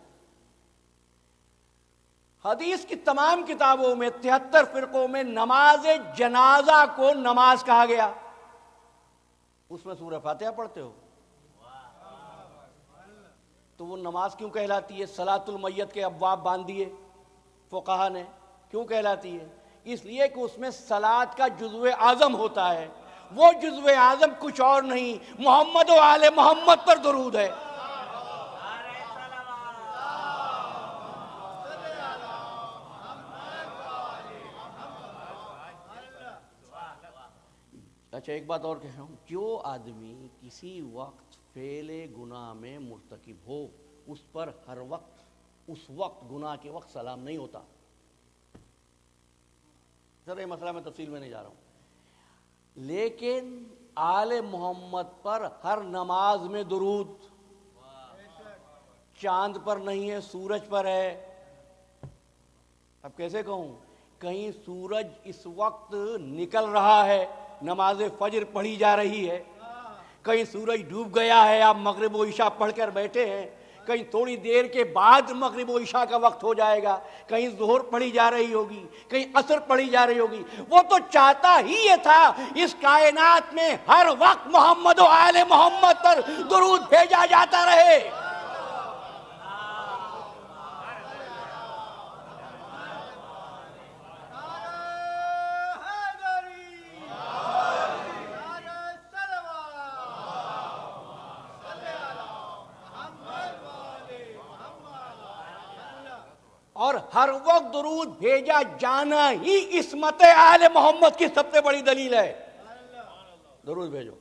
حدیث کی تمام کتابوں میں 73 فرقوں میں نماز جنازہ کو نماز کہا گیا، اس میں سورہ فاتحہ پڑھتے ہو تو وہ نماز کیوں کہلاتی ہے؟ صلاۃ المیت کے ابواب باندھ دیے فقہا نے، کیوں کہلاتی ہے؟ اس لیے کہ اس میں صلاۃ کا جزو اعظم ہوتا ہے، وہ جزو اعظم کچھ اور نہیں، محمد و آل محمد پر درود ہے۔ اچھا ایک بات اور کہہ رہا ہوں، جو آدمی کسی وقت فعل گناہ میں مرتکب ہو اس پر ہر وقت، اس وقت گناہ کے وقت سلام نہیں ہوتا۔ ذرا یہ مسئلہ میں تفصیل میں نہیں جا رہا ہوں، لیکن آل محمد پر ہر نماز میں درود، چاند پر نہیں ہے، سورج پر ہے۔ اب کیسے کہوں؟ کہیں سورج اس وقت نکل رہا ہے، نماز فجر پڑھی جا رہی ہے، کہیں سورج ڈوب گیا ہے، آپ مغرب و عشاء پڑھ کر بیٹھے ہیں، کہیں تھوڑی دیر کے بعد مغرب و عشاء کا وقت ہو جائے گا، کہیں ظہر پڑھی جا رہی ہوگی، کہیں عصر پڑھی جا رہی ہوگی۔ وہ تو چاہتا ہی یہ تھا اس کائنات میں ہر وقت محمد و آل محمد پر درود بھیجا جاتا رہے۔ اور ہر وقت درود بھیجا جانا ہی عصمت آل محمد کی سب سے بڑی دلیل ہے۔ درود بھیجو۔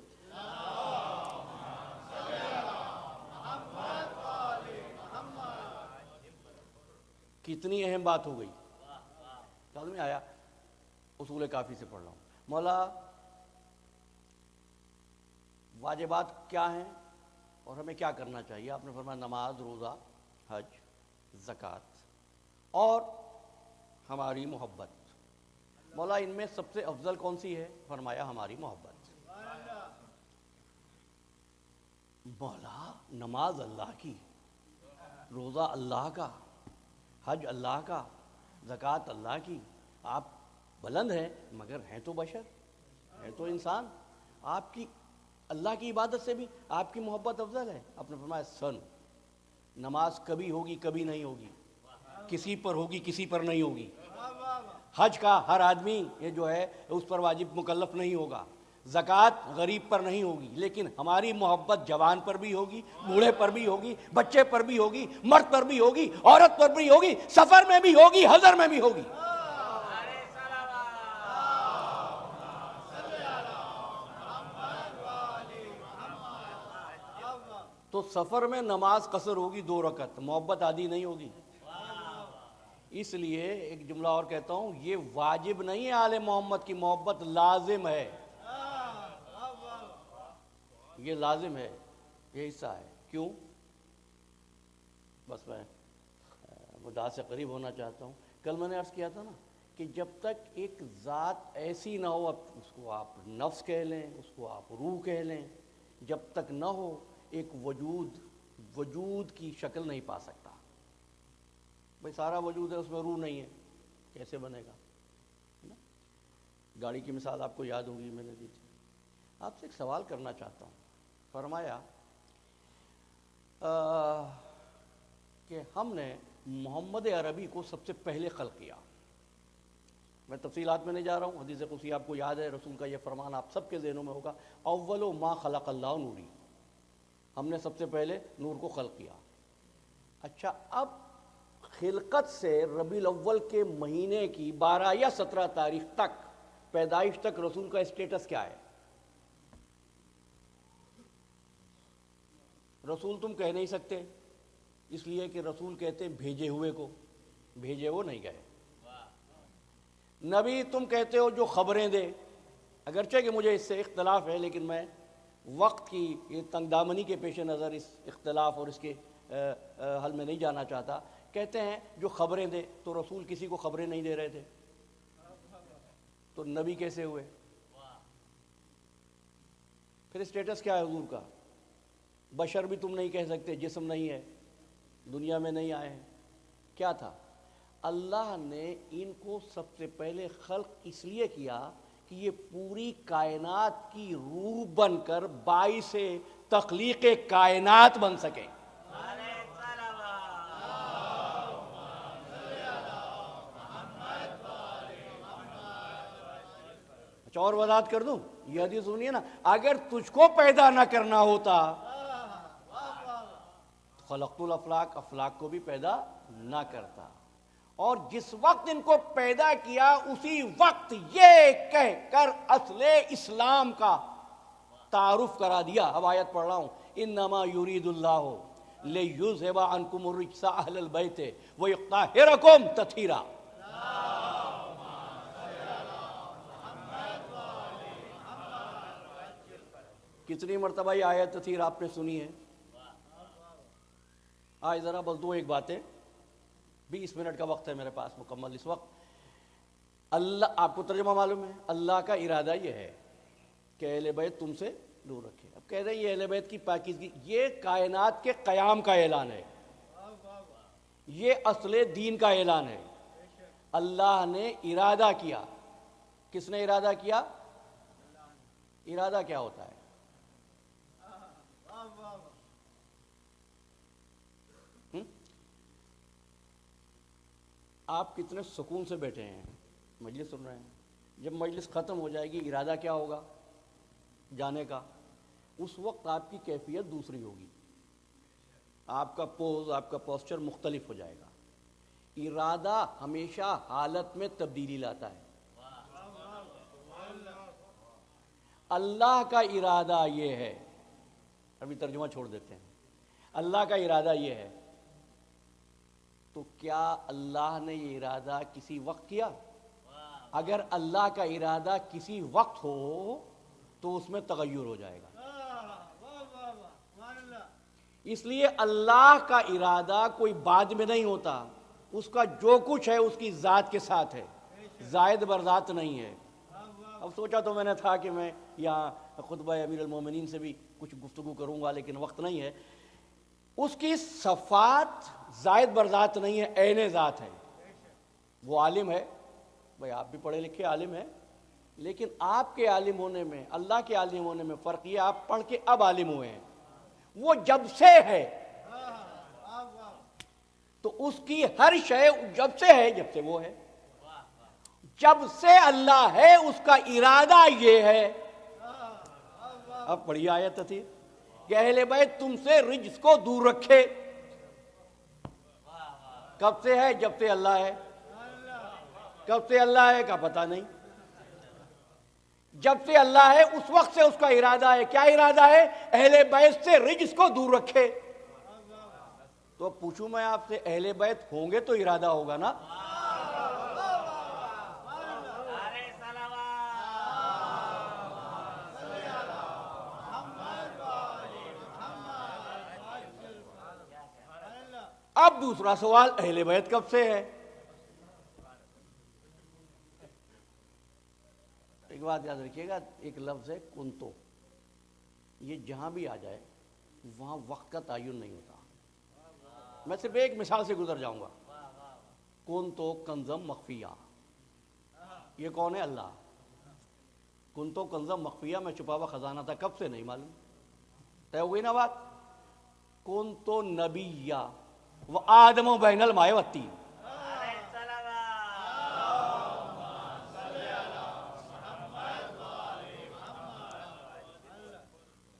کتنی اہم بات ہو گئی۔ سمجھ میں آیا؟ اصول کافی سے پڑھ رہا ہوں۔ مولا واجبات کیا ہیں اور ہمیں کیا کرنا چاہیے؟ آپ نے فرمایا نماز، روزہ، حج، زکوٰۃ اور ہماری محبت۔ مولا ان میں سب سے افضل کون سی ہے؟ فرمایا ہماری محبت۔ مولا نماز اللہ کی، روزہ اللہ کا، حج اللہ کا، زکوٰۃ اللہ کی۔ آپ بلند ہیں مگر ہیں تو بشر، ہیں تو انسان۔ آپ کی اللہ کی عبادت سے بھی آپ کی محبت افضل ہے۔ آپ نے فرمایا سن، نماز کبھی ہوگی کبھی نہیں ہوگی، کسی پر ہوگی کسی پر نہیں ہوگی۔ حج کا ہر آدمی یہ جو ہے اس پر واجب مکلف نہیں ہوگا، زکوٰۃ غریب پر نہیں ہوگی، لیکن ہماری محبت جوان پر بھی ہوگی، بوڑھے پر بھی ہوگی، بچے پر بھی ہوگی، مرد پر بھی ہوگی، عورت پر بھی ہوگی، سفر میں بھی ہوگی، حضر میں بھی ہوگی۔ تو سفر میں نماز قصر ہوگی 2 رکعت، محبت عادی نہیں ہوگی۔ اس لیے ایک جملہ اور کہتا ہوں، یہ واجب نہیں ہے آل محمد کی محبت، لازم ہے۔ یہ لازم ہے، یہ حصہ ہے۔ کیوں؟ بس میں مدعا سے قریب ہونا چاہتا ہوں۔ کل میں نے عرض کیا تھا نا کہ جب تک ایک ذات ایسی نہ ہو، اب اس کو آپ نفس کہہ لیں، اس کو آپ روح کہہ لیں، جب تک نہ ہو ایک وجود کی شکل نہیں پا سکتا۔ بھئی سارا وجود ہے، اس میں روح نہیں ہے، کیسے بنے گا؟ گاڑی کی مثال آپ کو یاد ہوگی، میں نے دی تھی۔ آپ سے ایک سوال کرنا چاہتا ہوں۔ فرمایا کہ ہم نے محمد عربی کو سب سے پہلے خلق کیا۔ میں تفصیلات میں نہیں جا رہا ہوں، حدیث قدسی آپ کو یاد ہے، رسول کا یہ فرمان آپ سب کے ذہنوں میں ہوگا، اول ما خلق اللہ نوری، ہم نے سب سے پہلے نور کو خلق کیا۔ اچھا، اب خلقت سے ربیع الاول کے مہینے کی 12 یا 17 تاریخ تک، پیدائش تک رسول کا اسٹیٹس کیا ہے؟ رسول تم کہہ نہیں سکتے، اس لیے کہ رسول کہتے ہیں بھیجے ہوئے کو، بھیجے وہ نہیں گئے۔ نبی تم کہتے ہو جو خبریں دے، اگرچہ کہ مجھے اس سے اختلاف ہے، لیکن میں وقت کی یہ تنگ دامنی کے پیش نظر اس اختلاف اور اس کے حل میں نہیں جانا چاہتا۔ کہتے ہیں جو خبریں دے، تو رسول کسی کو خبریں نہیں دے رہے تھے، تو نبی کیسے ہوئے؟ پھر اسٹیٹس کیا ہے حضور کا؟ بشر بھی تم نہیں کہہ سکتے، جسم نہیں ہے، دنیا میں نہیں آئے ہیں۔ کیا تھا؟ اللہ نے ان کو سب سے پہلے خلق اس لیے کیا کہ یہ پوری کائنات کی روح بن کر باعث تخلیق کائنات بن سکیں۔ اچھا اور وضاحت کر دوں، یہ حدیث سنیے نا، اگر تجھ کو پیدا نہ کرنا ہوتا تو خلقت الافلاق، افلاق کو بھی پیدا نہ کرتا، اور جس وقت ان کو پیدا کیا اسی وقت یہ کہہ کر اصل اسلام کا تعارف کرا دیا۔ اب آیت پڑھ رہا ہوں، انما یرید اللہ لیذھب عنکم الرجس اہل البیت ویطہرکم تطہیرا۔ کتنی مرتبہ یہ آیت تطہیر آپ نے سنی ہے؟ آج ذرا بس 2 باتیں، 20 منٹ کا وقت ہے میرے پاس مکمل اس وقت۔ اللہ، آپ کو ترجمہ معلوم ہے، اللہ کا ارادہ یہ ہے کہ اہل بیت تم سے دور رکھے۔ اب کہہ رہے ہیں یہ اہل بیت کی پاکیزگی، یہ کائنات کے قیام کا اعلان ہے۔ یہ اصل دین کا اعلان ہے۔ اللہ نے ارادہ کیا۔ کس نے ارادہ کیا؟ ارادہ کیا ہوتا ہے؟ آپ کتنے سکون سے بیٹھے ہیں، مجلس سن رہے ہیں، جب مجلس ختم ہو جائے گی ارادہ کیا ہوگا؟ جانے کا۔ اس وقت آپ کی کیفیت دوسری ہوگی، آپ کا پوز، آپ کا پوسچر مختلف ہو جائے گا۔ ارادہ ہمیشہ حالت میں تبدیلی لاتا ہے۔ اللہ کا ارادہ یہ ہے، ابھی ترجمہ چھوڑ دیتے ہیں، اللہ کا ارادہ یہ ہے، تو کیا اللہ نے یہ ارادہ کسی وقت کیا؟ اگر اللہ کا ارادہ کسی وقت ہو تو اس میں تغیر ہو جائے گا۔ اس لیے اللہ کا ارادہ کوئی بعد میں نہیں ہوتا، اس کا جو کچھ ہے اس کی ذات کے ساتھ ہے، زائد بر ذات نہیں ہے۔ اب سوچا تو میں نے تھا کہ میں یہاں خطبہ امیر المومنین سے بھی کچھ گفتگو کروں گا، لیکن وقت نہیں ہے۔ اس کی صفات زائد بر ذات نہیں ہے، عین ذات ہے۔ وہ عالم ہے، بھائی آپ بھی پڑھے لکھے عالم ہیں، لیکن آپ کے عالم ہونے میں، اللہ کے عالم ہونے میں فرق یہ، آپ پڑھ کے اب عالم ہوئے ہیں، وہ جب سے ہے، تو اس کی ہر شے جب سے ہے، جب سے وہ ہے، جب سے اللہ ہے، اس کا ارادہ یہ ہے۔ اب پڑھی آیت تھی کہ اہل بیت تم سے رجس کو دور رکھے۔ کب سے ہے؟ جب سے اللہ ہے۔ کب سے اللہ ہے کا پتہ نہیں، جب سے اللہ ہے اس وقت سے اس کا ارادہ ہے۔ کیا ارادہ ہے؟ اہل بیت سے رجس کو دور رکھے۔ تو اب پوچھوں میں آپ سے، اہل بیت ہوں گے تو ارادہ ہوگا نا؟ اب دوسرا سوال، اہل بیت کب سے ہے؟ ایک بات یاد رکھیے گا، ایک لفظ ہے کنتو، یہ جہاں بھی آ جائے وہاں وقت کا تعین نہیں ہوتا۔ میں صرف ایک مثال سے گزر جاؤں گا۔ کنتو کنزم مخفیہ، یہ کون ہے؟ اللہ۔ کنتو کنزم مخفیہ، میں چھپا ہوا خزانہ تھا، کب سے نہیں معلوم، طے ہو گئی نا بات۔ کنتو نبیہ وآدم بین الماء والطین،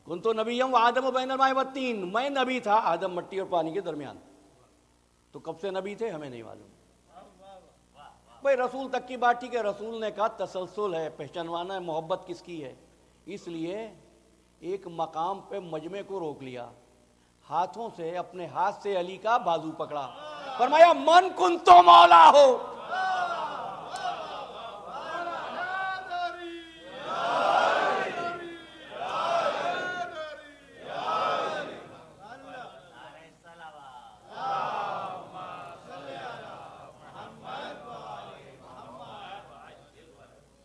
کنتو نبیم وآدم بین الماء والطین، میں نبی تھا آدم مٹی اور پانی کے درمیان۔ تو کب سے نبی تھے ہمیں نہیں معلوم۔ بھائی رسول تک کی بات ٹھیک ہے، رسول نے کہا تسلسل ہے، پہچانوانا ہے محبت کس کی ہے، اس لیے ایک مقام پہ مجمع کو روک لیا، ہاتھوں سے، اپنے ہاتھ سے علی کا بازو پکڑا، فرمایا من کنتو مولا ہو۔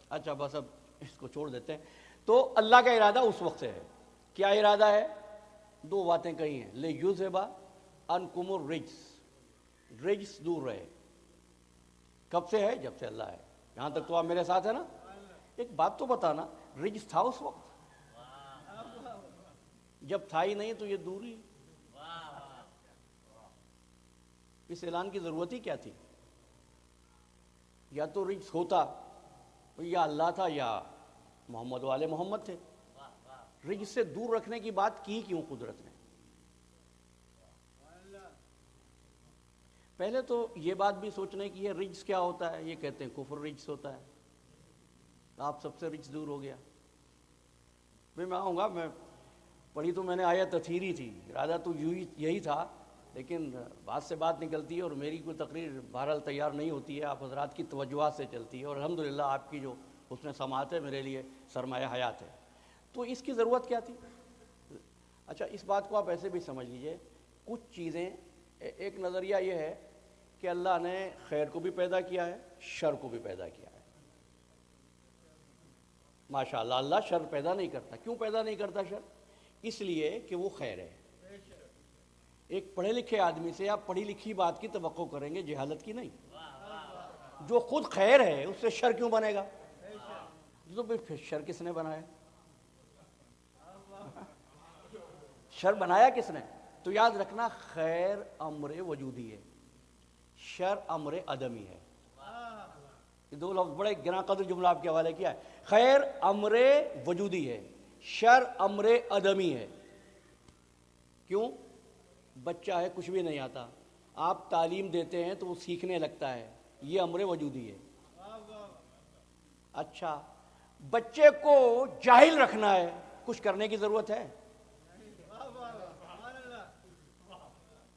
اچھا بس اب اس کو چھوڑ دیتے ہیں۔ تو اللہ کا ارادہ اس وقت سے ہے۔ کیا ارادہ ہے؟ دو باتیں کہی ہیں، لیذھب عنکم الرجس، رجس دور رہے۔ کب سے ہے؟ جب سے اللہ ہے۔ یہاں تک تو آپ میرے ساتھ ہیں نا؟ ایک بات تو بتانا، رجس تھا اس وقت؟ جب تھا ہی نہیں تو یہ دوری، اس اعلان کی ضرورت ہی کیا تھی؟ یا تو رجس ہوتا، یا اللہ تھا یا محمد والے محمد تھے۔ رجس سے دور رکھنے کی بات کی کیوں قدرت نے؟ پہلے تو یہ بات بھی سوچنے کی ہے رجس کیا ہوتا ہے۔ یہ کہتے ہیں کفر رجس ہوتا ہے، آپ سب سے رجس دور ہو گیا۔ میں آؤں گا، میں پڑھی تو میں نے آیت تطہیری تھی، ارادہ تو یہی تھا، لیکن بات سے بات نکلتی ہے اور میری کوئی تقریر بہرحال تیار نہیں ہوتی ہے، آپ حضرات کی توجہات سے چلتی ہے، اور الحمدللہ آپ کی جو حسن سماعت ہے میرے لیے سرمایہ حیات ہے۔ تو اس کی ضرورت کیا تھی؟ اچھا اس بات کو آپ ایسے بھی سمجھ لیجئے، کچھ چیزیں، ایک نظریہ یہ ہے کہ اللہ نے خیر کو بھی پیدا کیا ہے، شر کو بھی پیدا کیا ہے۔ ماشاءاللہ اللہ شر پیدا نہیں کرتا۔ کیوں پیدا نہیں کرتا شر؟ اس لیے کہ وہ خیر ہے۔ ایک پڑھے لکھے آدمی سے آپ پڑھی لکھی بات کی توقع کریں گے، جہالت کی نہیں۔ جو خود خیر ہے اس سے شر کیوں بنے گا؟ تو پھر شر کس نے بنایا؟ شر بنایا کس نے؟ تو یاد رکھنا، خیر امر وجودی ہے، شر امر عدمی ہے۔ یہ دو لفظ بڑے گراں قدر جملہ آپ کے حوالے کیا ہے۔ خیر امر وجودی ہے، شر امر عدمی ہے۔ کیوں؟ بچہ ہے، کچھ بھی نہیں آتا، آپ تعلیم دیتے ہیں تو وہ سیکھنے لگتا ہے، یہ امر وجودی ہے۔ اچھا، بچے کو جاہل رکھنا ہے، کچھ کرنے کی ضرورت ہے؟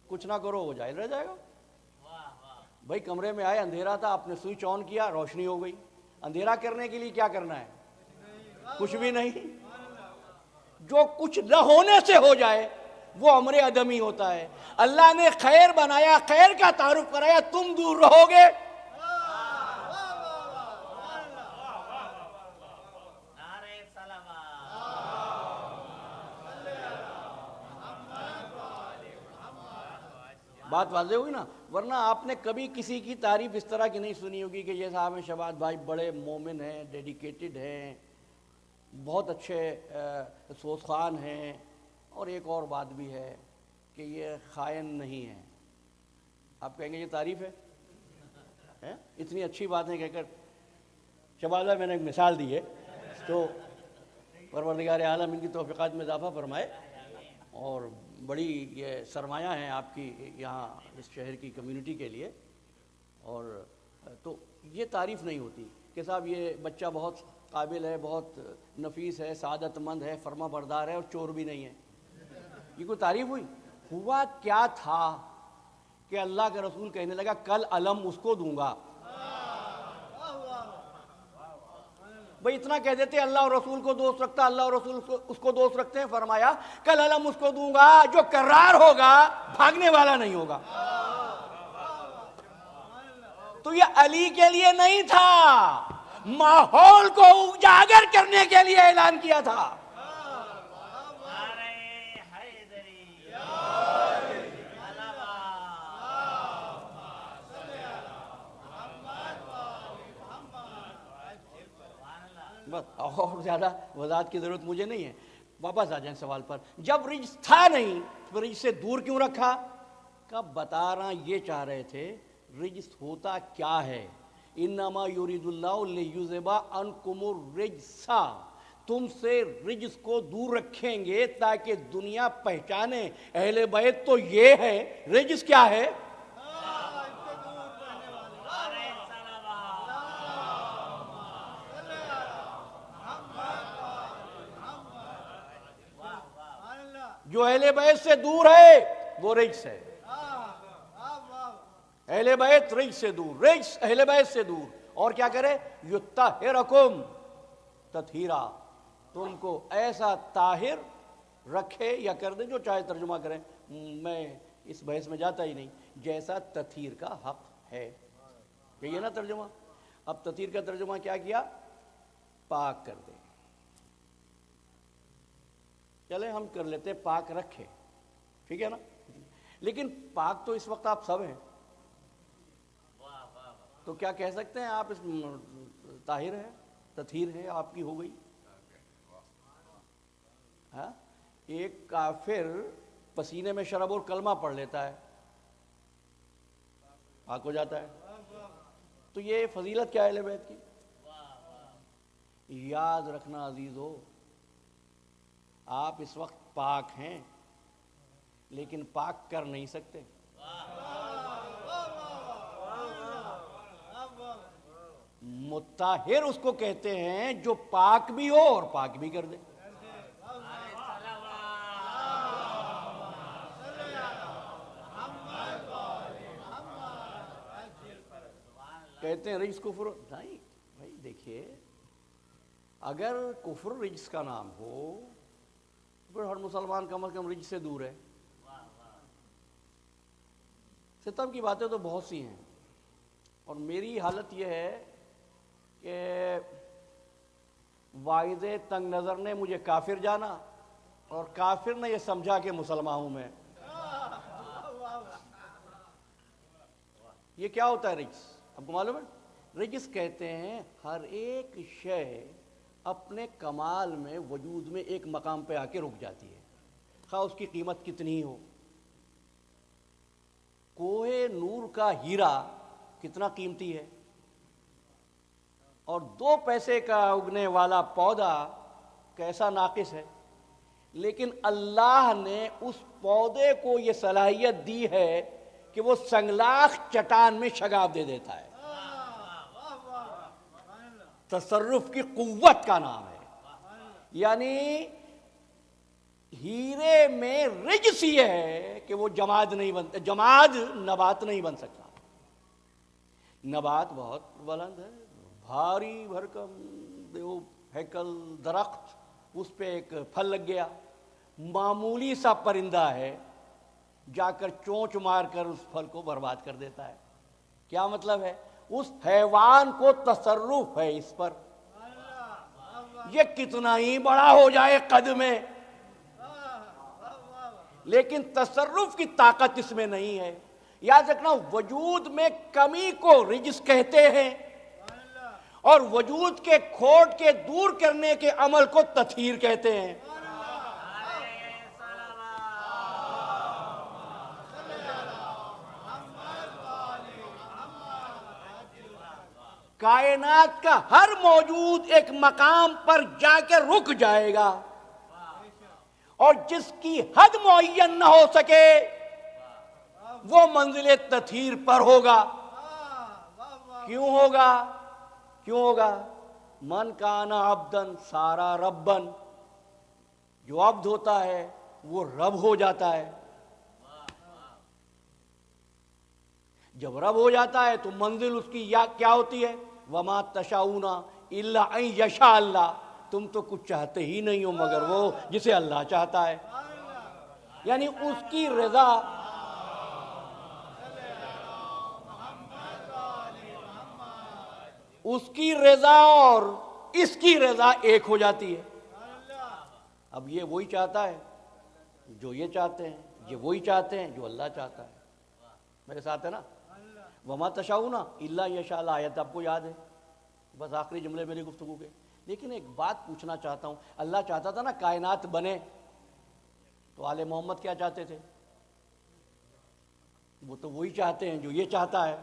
کچھ نہ کرو وہ جاہل رہ جائے گا۔ بھائی کمرے میں آئے، اندھیرا تھا، آپ نے سوئچ آن کیا، روشنی ہو گئی۔ اندھیرا کرنے کے لیے کیا کرنا ہے؟ کچھ بھی نہیں۔ جو کچھ نہ ہونے سے ہو جائے وہ امر عدمی ہوتا ہے۔ اللہ نے خیر بنایا، خیر کا تعارف کرایا، تم دور رہو گے۔ بات واضح ہوئی نا؟ ورنہ آپ نے کبھی کسی کی تعریف اس طرح کی نہیں سنی ہوگی کہ یہ صاحب شہباز بھائی بڑے مومن ہیں، ڈیڈیکیٹڈ ہیں، بہت اچھے سوز خوان ہیں، اور ایک اور بات بھی ہے کہ یہ خائن نہیں ہے۔ آپ کہیں گے یہ تعریف ہے؟ اتنی اچھی باتیں کہہ کر شہباز بھائی میں نے ایک مثال دی ہے، تو پروردگار عالم ان کی توفیقات میں اضافہ فرمائے، اور بڑی یہ سرمایہ ہیں آپ کی یہاں اس شہر کی کمیونٹی کے لیے۔ اور تو یہ تعریف نہیں ہوتی کہ صاحب یہ بچہ بہت قابل ہے، بہت نفیس ہے، سعادت مند ہے، فرما بردار ہے اور چور بھی نہیں ہے۔ یہ کوئی تعریف ہوئی؟ ہوا کیا تھا کہ اللہ کے رسول کہنے لگا کل علم اس کو دوں گا۔ بھئی اتنا کہہ دیتے اللہ اور رسول کو دوست رکھتا، اللہ اور رسول اس کو دوست رکھتے ہیں، فرمایا کل علم اس کو دوں گا جو کرار ہوگا، بھاگنے والا نہیں ہوگا۔ تو یہ علی کے لیے نہیں تھا، ماحول کو اجاگر کرنے کے لیے اعلان کیا تھا۔ بس اور زیادہ وضاحت کی ضرورت مجھے نہیں ہے۔ واپس آ جائیں سوال پر، جب رجس تھا نہیں تو رجس سے دور کیوں رکھا؟ کب بتا رہا یہ چاہ رہے تھے رجس ہوتا کیا ہے۔ انما یرید اللہ لیذھب عنکم الرجس، تم سے رجس کو دور رکھیں گے تاکہ دنیا پہچانے اہل بیت تو یہ ہے۔ رجس کیا ہے؟ جو اہل بیت سے دور ہے وہ رجس ہے۔ اہل بیت رجس سے دور، رجس اہل بیت سے دور۔ اور کیا کرے؟ یطہرکم تطہیرا، تم کو ایسا طاہر رکھے یا کر دے، جو چاہے ترجمہ کریں، میں اس بحث میں جاتا ہی نہیں، جیسا تطہیر کا حق ہے۔ یہی ہے نا ترجمہ؟ اب تطہیر کا ترجمہ کیا کیا؟ پاک کر دے۔ چلے ہم کر لیتے پاک رکھے، ٹھیک ہے نا؟ لیکن پاک تو اس وقت آپ سب ہیں، تو کیا کہہ سکتے ہیں آپ اس طاہر ہے، تطہیر ہے آپ کی ہو گئی؟ ہاں، ایک کافر پسینے میں شراب اور کلمہ پڑھ لیتا ہے، پاک ہو جاتا ہے۔ تو یہ فضیلت کیا ہے اہل بیت کی؟ یاد رکھنا عزیزو، آپ اس وقت پاک ہیں لیکن پاک کر نہیں سکتے۔ مطہر اس کو کہتے ہیں جو پاک بھی ہو اور پاک بھی کر دے۔ کہتے ہیں رجس کفر نہیں بھائی، دیکھیے اگر کفر رجس کا نام ہو پھر ہر مسلمان کم از کم رجس سے دور ہے۔ ستم کی باتیں تو بہت سی ہیں، اور میری حالت یہ ہے کہ واعظ تنگ نظر نے مجھے کافر جانا اور کافر نے یہ سمجھا کہ مسلمان ہوں میں۔ یہ کیا ہوتا ہے رجس؟ آپ کو معلوم ہے؟ رجس کہتے ہیں ہر ایک شے اپنے کمال میں وجود میں ایک مقام پہ آ کے رک جاتی ہے، خواہ اس کی قیمت کتنی ہی ہو۔ کوہ نور کا ہیرا کتنا قیمتی ہے، اور 2 پیسے کا اگنے والا پودا کیسا ناقص ہے، لیکن اللہ نے اس پودے کو یہ صلاحیت دی ہے کہ وہ سنگلاخ چٹان میں شگاف دے دیتا ہے۔ تصرف کی قوت کا نام ہے۔ یعنی ہیرے میں رجس یہ ہے کہ وہ جماد نہیں بنتا، جماد نبات نہیں بن سکتا۔ نبات بہت بلند ہے، بھاری بھرکم دیو ہیکل درخت، اس پہ ایک پھل لگ گیا، معمولی سا پرندہ ہے جا کر چونچ مار کر اس پھل کو برباد کر دیتا ہے۔ کیا مطلب ہے؟ اس حیوان کو تصرف ہے اس پر، یہ کتنا ہی بڑا ہو جائے قد میں، لیکن تصرف کی طاقت اس میں نہیں ہے۔ یاد رکھنا، وجود میں کمی کو رجس کہتے ہیں، اور وجود کے کھوٹ کے دور کرنے کے عمل کو تطہیر کہتے ہیں۔ کائنات کا ہر موجود ایک مقام پر جا کے رک جائے گا، اور جس کی حد معین نہ ہو سکے وہ منزل تطہیر پر ہوگا۔ کیوں ہوگا؟ کیوں ہوگا؟ من کان عبدن سارا ربن، جو عبد ہوتا ہے وہ رب ہو جاتا ہے۔ جب رب ہو جاتا ہے تو منزل اس کی کیا ہوتی ہے؟ وما تشاؤون الا ان یشاء اللہ، تم تو کچھ چاہتے ہی نہیں ہو مگر وہ جسے اللہ چاہتا ہے۔ یعنی اس کی رضا، اس کی رضا اور اس کی رضا ایک ہو جاتی ہے۔ اب یہ وہی چاہتا ہے جو یہ چاہتے ہیں، یہ وہی چاہتے ہیں جو اللہ چاہتا ہے۔ میرے ساتھ ہے نا؟ وما تشاؤون الا یشاء اللہ، آیت آپ کو یاد ہے؟ بس آخری جملے میری گفتگو کے۔ لیکن ایک بات پوچھنا چاہتا ہوں، اللہ چاہتا تھا نا کائنات بنے، تو آل محمد کیا چاہتے تھے؟ وہ تو وہی چاہتے ہیں جو یہ چاہتا ہے۔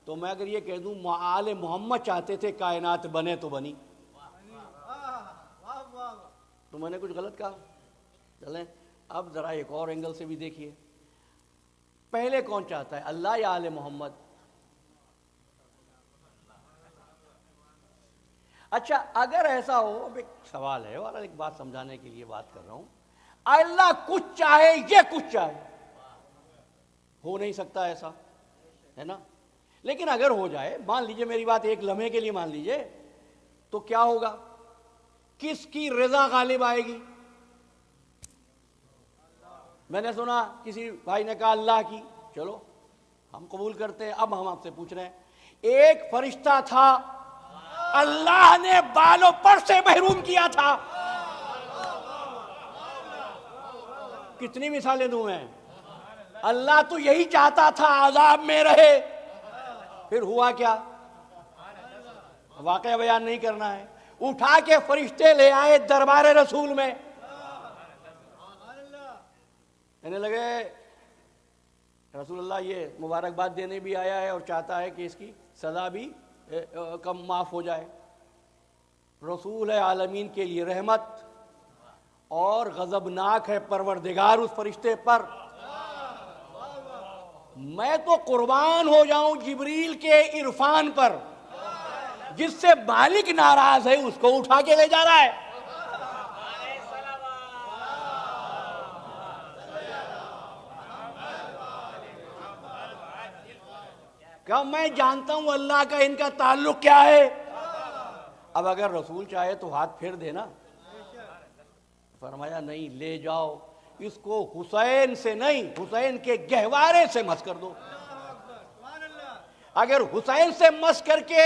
تو میں اگر یہ کہہ دوں آل محمد چاہتے تھے کائنات بنے تو بنی، تو میں نے کچھ غلط کہا؟ چلیں اب ذرا ایک اور اینگل سے بھی دیکھیے، پہلے کون چاہتا ہے، اللہ یا آل محمد؟ اچھا اگر ایسا ہو، اب ایک سوال ہے اور ایک بات سمجھانے کے لیے بات کر رہا ہوں، اللہ کچھ چاہے یہ کچھ چاہے، ہو نہیں سکتا ایسا، ہے نا؟ لیکن اگر ہو جائے، مان لیجئے میری بات ایک لمحے کے لیے مان لیجئے، تو کیا ہوگا؟ کس کی رضا غالب آئے گی؟ میں نے سنا کسی بھائی نے کہا اللہ کی، چلو ہم قبول کرتے ہیں۔ اب ہم آپ سے پوچھ رہے ہیں، ایک فرشتہ تھا اللہ نے بالوں پر سے محروم کیا تھا، کتنی مثالیں دوں میں؟ اللہ تو یہی چاہتا تھا عذاب میں رہے، پھر ہوا کیا؟ واقعہ بیان نہیں کرنا ہے، اٹھا کے فرشتے لے آئے دربار رسول میں، کہنے لگے رسول اللہ یہ مبارکباد دینے بھی آیا ہے اور چاہتا ہے کہ اس کی سزا بھی کم معاف ہو جائے۔ رسول ہے عالمین کے لیے رحمت، اور غضبناک ہے پروردگار اس فرشتے پر۔ میں تو قربان ہو جاؤں جبریل کے عرفان پر، جس سے مالک ناراض ہے اس کو اٹھا کے لے جا رہا ہے۔ کہ میں جانتا ہوں اللہ کا ان کا تعلق کیا ہے۔ اب اگر رسول چاہے تو ہاتھ پھیر دینا، فرمایا نہیں، لے جاؤ اس کو حسین سے نہیں، حسین کے گہوارے سے مس کر دو۔ اگر حسین سے مس کر کے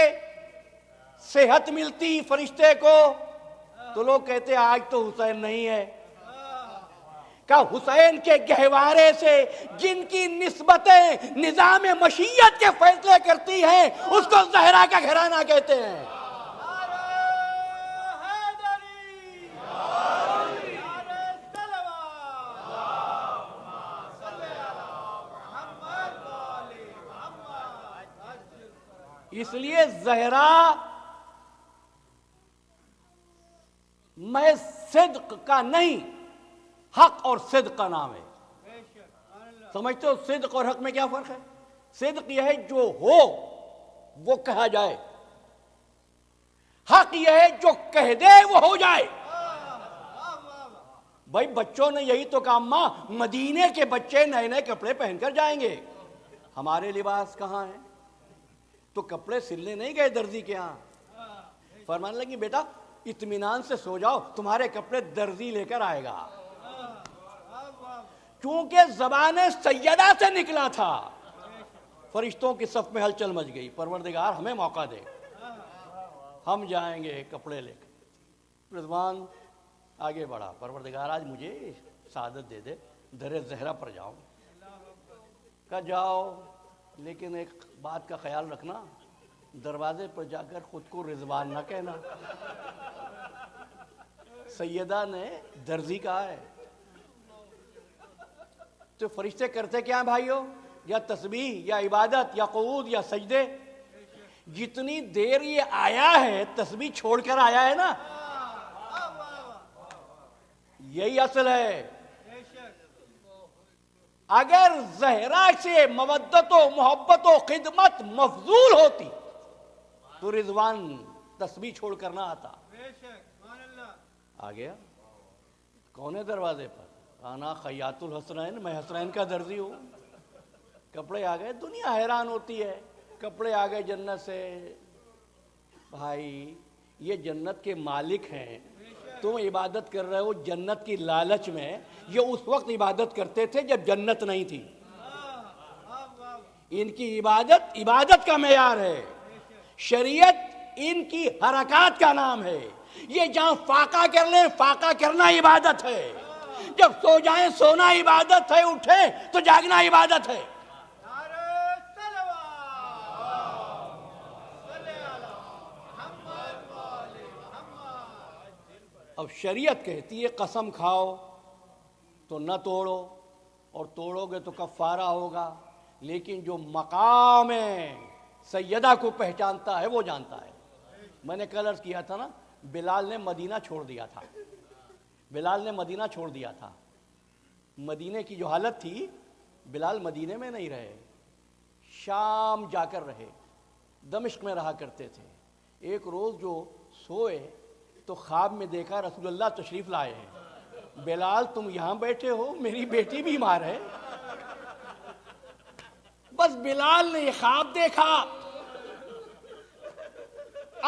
صحت ملتی فرشتے کو تو لوگ کہتے آج تو حسین نہیں ہے، کہ حسین کے گہوارے سے جن کی نسبتیں نظام مشیت کے فیصلے کرتی ہیں اس کو زہرا کا گھرانہ کہتے ہیں. اس لیے زہرا میں صدق کا نہیں، حق اور صدق کا نام ہے. سمجھتے ہو صدق اور حق میں کیا فرق ہے؟ صدق یہ ہے جو ہو وہ کہا جائے، حق یہ ہے جو کہہ دے وہ ہو جائے. بھائی بچوں نے یہی تو کہا ماں مدینے کے بچے نئے نئے کپڑے پہن کر جائیں گے، ہمارے لباس کہاں ہیں؟ تو کپڑے سلنے نہیں گئے درزی کے ہاں. فرمانے لگی بیٹا اطمینان سے سو جاؤ، تمہارے کپڑے درزی لے کر آئے گا. کیونکہ زبان سیدہ سے نکلا تھا. فرشتوں کی صف میں ہلچل مچ گئی، پروردگار ہمیں موقع دے، ہم جائیں گے کپڑے لے کر. رضوان آگے بڑھا، پروردگار آج مجھے سعادت دے دے، در زہرا پر جاؤں. کہا جاؤ، لیکن ایک بات کا خیال رکھنا، دروازے پر جا کر خود کو رضوان نہ کہنا. سیدہ نے درزی کہا ہے. تو فرشتے کرتے کیا ہیں بھائیو؟ یا تسبیح یا عبادت یا قعود یا سجدے. جتنی دیر یہ آیا ہے تسبیح چھوڑ کر آیا ہے نا، یہی اصل ہے. اگر زہرا سے مودت و محبت و خدمت مفضول ہوتی تو رضوان تسبیح چھوڑ کر نہ آتا. آ گیا کون ہے دروازے پر؟ انا خیاط الحسنین، میں حسنین کا درزی ہوں. کپڑے آ گئے، دنیا حیران ہوتی ہے، کپڑے آ گئے جنت سے. بھائی یہ جنت کے مالک ہیں، تم عبادت کر رہے ہو جنت کی لالچ میں. یہ اس وقت عبادت کرتے تھے جب جنت نہیں تھی. ان کی عبادت عبادت کا معیار ہے، شریعت ان کی حرکات کا نام ہے. یہ جہاں فاقہ کر لیں فاقہ کرنا عبادت ہے، جب سو جائیں سونا عبادت ہے، اٹھیں تو جاگنا عبادت ہے. اب شریعت کہتی ہے قسم کھاؤ تو نہ توڑو، اور توڑو گے تو کفارہ ہوگا. لیکن جو مقام سیدہ کو پہچانتا ہے وہ جانتا ہے. میں نے کل عرض کیا تھا نا، بلال نے مدینہ چھوڑ دیا تھا. بلال نے مدینہ چھوڑ دیا تھا. مدینے کی جو حالت تھی، بلال مدینے میں نہیں رہے، شام جا کر رہے، دمشق میں رہا کرتے تھے. ایک روز جو سوئے تو خواب میں دیکھا رسول اللہ تشریف لائے ہیں. بلال تم یہاں بیٹھے ہو، میری بیٹی بیمار ہے. بس بلال نے یہ خواب دیکھا،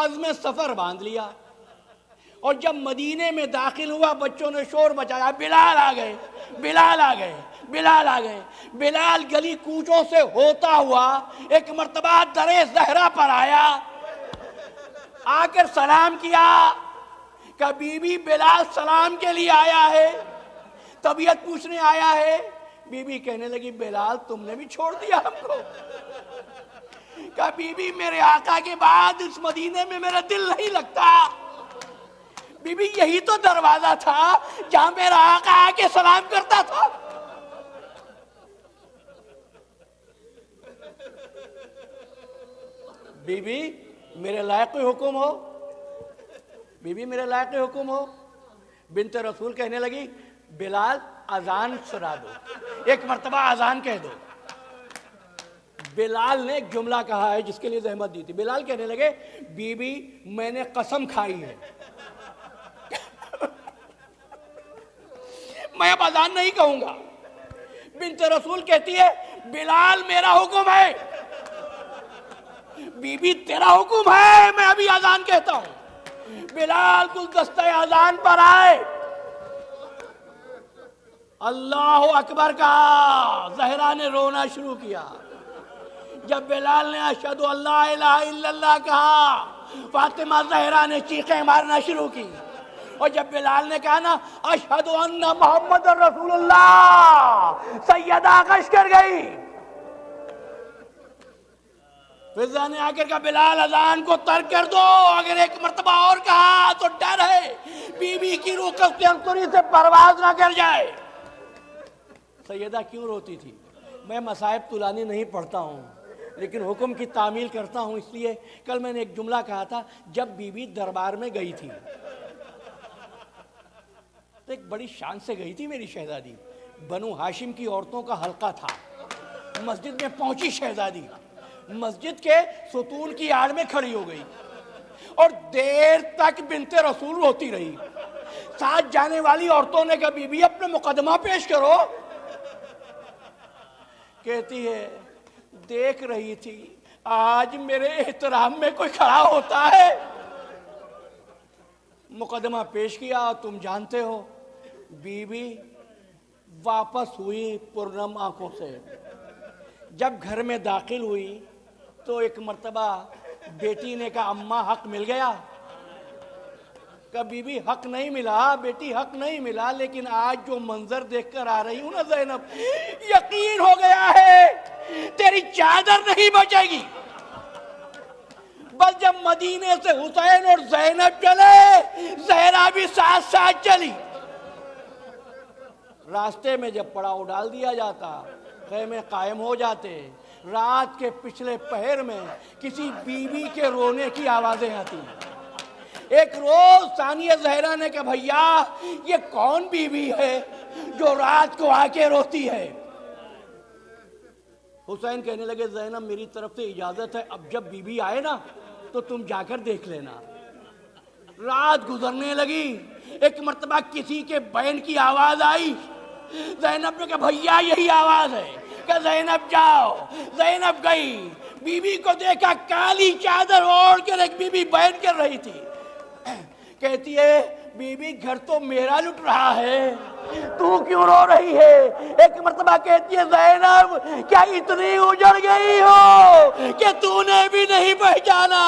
عزم سفر باندھ لیا، اور جب مدینے میں داخل ہوا بچوں نے شور مچایا، بلال آ گئے، بلال آ گئے، بلال آ گئے. بلال گلی کوچوں سے ہوتا ہوا ایک مرتبہ در زہرا پر آیا، آ کر سلام کیا کہ بی بی بلال سلام کے لیے آیا ہے، طبیعت پوچھنے آیا ہے. بی بی کہنے لگی بلال تم نے بھی چھوڑ دیا ہم کو. کہ بی بی میرے آقا کے بعد اس مدینے میں میرا دل نہیں لگتا. بی بی یہی تو دروازہ تھا جہاں میرا آقا آ کے سلام کرتا تھا. بی بی میرے لائق کوئی حکم ہو، بی بی میرے لائق حکم ہو. بنت رسول کہنے لگی بلال اذان سنا دو، ایک مرتبہ اذان کہہ دو. بلال نے ایک جملہ کہا ہے جس کے لیے زحمت دی تھی. بلال کہنے لگے بی بی میں نے قسم کھائی ہے میں اب اذان نہیں کہوں گا. بنت رسول کہتی ہے بلال میرا حکم ہے. بی بی تیرا حکم ہے، میں ابھی اذان کہتا ہوں. بلال گلدستہ اذان پر آئے، اللہ اکبر کہا. زہرا نے رونا شروع کیا. جب بلال نے اشہد ان لا الہ الا اللہ کہا، فاطمہ زہرا نے چیخیں مارنا شروع کی. اور جب بلال نے کہا نا اشہد ان محمد رسول اللہ، سیدہ غش کر گئی. فضا نے آ کر کہا بلال اذان کو ترک کر دو، اگر ایک مرتبہ اور کہا تو ڈر ہے بی بی کی روح قصد انصری سے پرواز نہ کر جائے. سیدہ کیوں روتی تھی؟ میں مصائب طولانی نہیں پڑھتا ہوں لیکن حکم کی تعمیل کرتا ہوں، اس لیے کل میں نے ایک جملہ کہا تھا جب بی بی دربار میں گئی تھی تو ایک بڑی شان سے گئی تھی میری شہزادی، بنو ہاشم کی عورتوں کا حلقہ تھا، مسجد میں پہنچی شہزادی، مسجد کے ستون کی آڑ میں کھڑی ہو گئی اور دیر تک بنت رسول روتی رہی. ساتھ جانے والی عورتوں نے کہا بی بی اپنے مقدمہ پیش کرو. کہتی ہے دیکھ رہی تھی آج میرے احترام میں کوئی کھڑا ہوتا ہے. مقدمہ پیش کیا، تم جانتے ہو. بی بی واپس ہوئی پرنم آنکھوں سے. جب گھر میں داخل ہوئی تو ایک مرتبہ بیٹی نے کہا اماں حق مل گیا؟ کہا بی بی حق نہیں ملا بیٹی، حق نہیں ملا، لیکن آج جو منظر دیکھ کر آ رہی ہوں نا زینب، یقین ہو گیا ہے تیری چادر نہیں بچے گی. بس جب مدینے سے حسین اور زینب چلے، زہرا بھی ساتھ ساتھ چلی. راستے میں جب پڑاؤ ڈال دیا جاتا، خیمے قائم ہو جاتے، رات کے پچھلے پہر میں کسی بیوی کے رونے کی آوازیں آتی. ایک روز ثانیہ زہرا نے کہا بھیا یہ کون بیوی ہے جو رات کو آ کے روتی ہے؟ حسین کہنے لگے زینب میری طرف سے اجازت ہے، اب جب بیوی آئے نا تو تم جا کر دیکھ لینا. رات گزرنے لگی، ایک مرتبہ کسی کے بین کی آواز آئی. زینب نے کہا بھیا یہی آواز ہے. کہ زینب جاؤ. زینب گئی، بی بی کو دیکھا کالی چادر اوڑھ کر ایک بی بی بیٹھ کر رہی تھی. کہتی ہے بی بی گھر تو میرا لٹ رہا ہے، تو کیوں رو رہی ہے؟ ایک مرتبہ کہتی ہے زینب کیا اتنی اجڑ گئی ہو کہ تو نے بھی نہیں پہچانا؟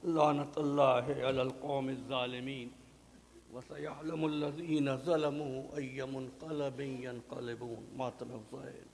لعنت اللہ علی القوم الظالمین وسيعلم الذين ظلموا أي منقلب ينقلبون. ماتم حسین.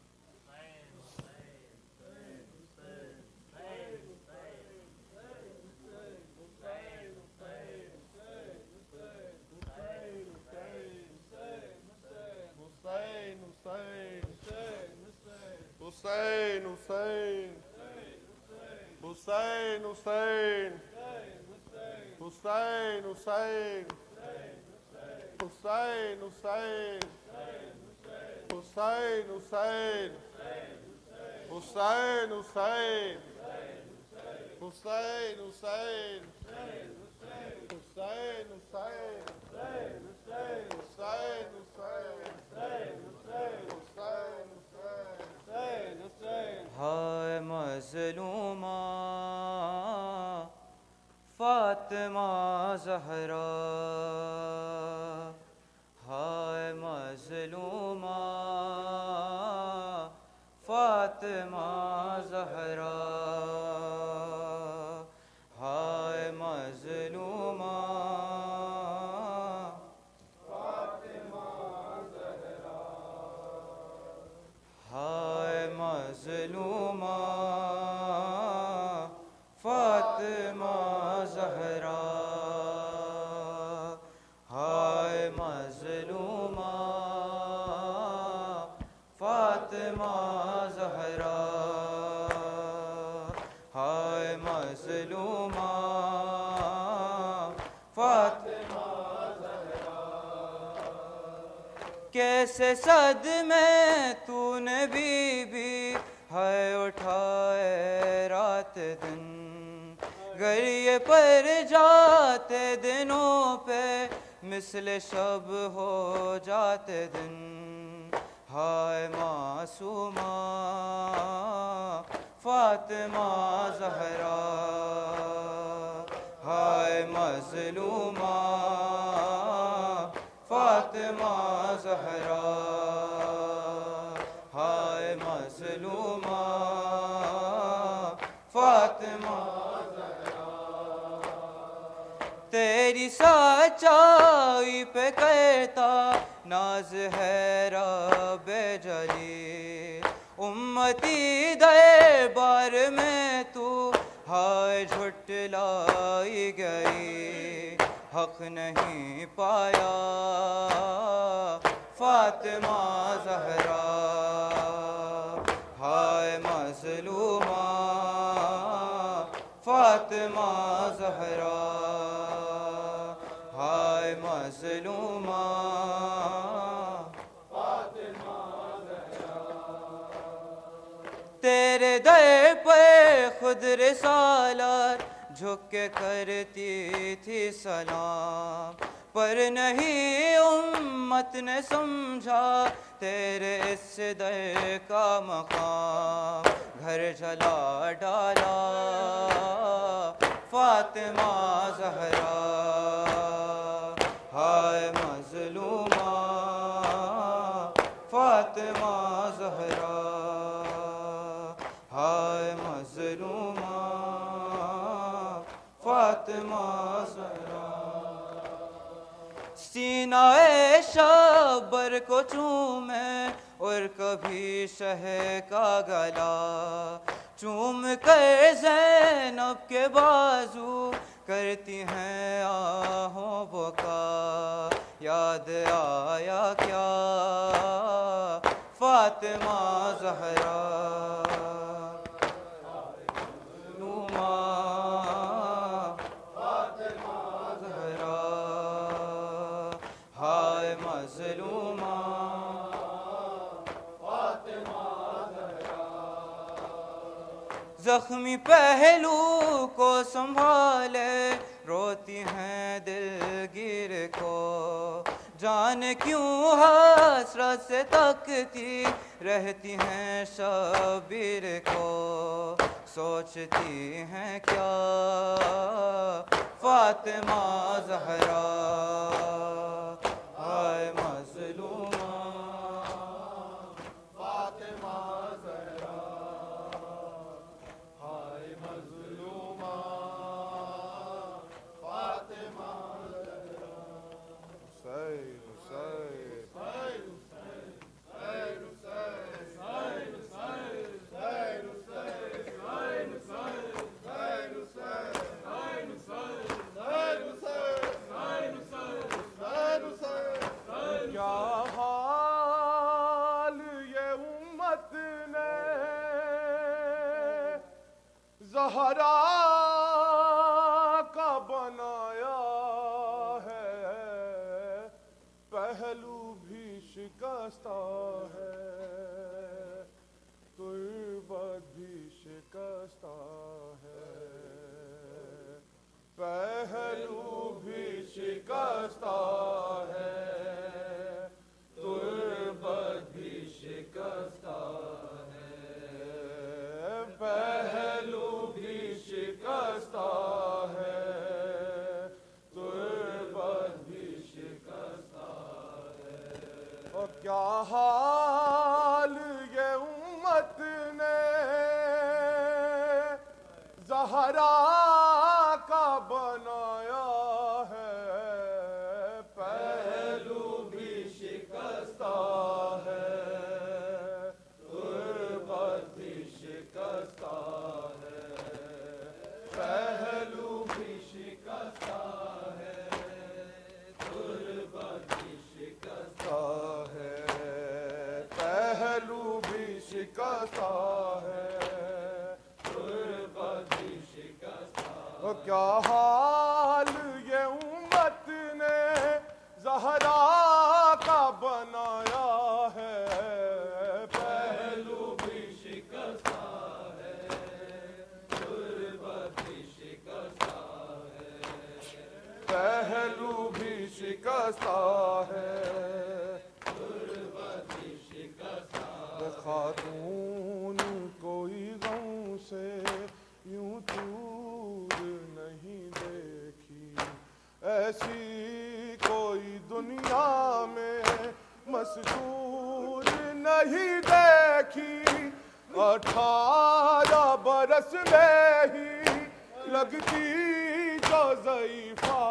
ہائے مظلومہ فاطمہ زہرا، ہائے مظلومہ فاطمہ زہرا، ہائے مظلومہ فاطمہ زہرا، ہائے مظلومہ فاطمہ زہرا، ہائے مظلومہ فاطمہ زہرا، ہائے مظلومہ فاطمہ زہرا. کیسے صدمے تو نے بی بی ہے اٹھائے رات دن، گریے پر جاتے دنوں پہ مثل شب ہو جاتے دن. ہائے معصومہ فاطمہ زہرا، ہائے مظلومہ فاطمہ زہرا، تیری سچائی پہ کرتا ناز ہے رب جلیل، امتی دربار میں تو ہائے جھٹلائی گئی، حق نہیں پایا فاطمہ زہرا، ہائے مظلومہ فاطمہ زہرا، ہائے مظلومہ فاطمہ زہرا، تیرے در پر خود رسالت جھک کے کرتی تھی سلام، پر نہیں امت نے سمجھا تیرے اس در کا مقام، گھر جلا ڈالا فاطمہ زہرا، ہائے مظلومہ فاطمہ زہرا، ہائے مظلومہ فاطمہ زہرا، سینہ شبر کو چومے اور کبھی شہ کا گلا، چوم کر زینب کے بازو کرتی ہیں آہوں بکا، یاد آیا کیا فاطمہ زہرا، زخمی پہلو کو سنبھالے روتی ہیں دلگیر کو، جان کیوں حسرت سے تکتی رہتی ہیں شبیر کو، سوچتی ہیں کیا فاطمہ زہرا، ہائے مظلومہ فاطمہ زہرا، ہائے مظلومہ فاطمہ زہرا، حسین حسین زہرا کا بنایا ہے، پہلو بھی شکستہ ہے، تربت بھی شکستہ ہے، پہلو بھی شکستہ ہے، تربت بھی شکستہ ہے، پہلو شکستہ ہے، تربت بھی شکستہ ہے، اور کیا حال یہ امت نے زہرا کا بنایا ہے، پہلو بھی شکستہ ہے، تربت بھی شکستہ ہے، پہلو بھی شکستہ ہے، تربت بھی شکستہ ہے، پہلو بھی شکستہ ہے، تربت بھی شکستہ ہے، کیا حال یہ امت نے زہرا کا بنایا ہے، پہلو بھی شکستہ ہے، تربت بھی شکستہ ہے، پہلو بھی شکستہ ہے، تربت بھی شکستہ ہے، خاتون کوئی غم سے یوں دور نہیں دیکھی، ایسی کوئی دنیا میں مسرور نہیں دیکھی، 18 برس میں ہی لگتی جو ضعیفہ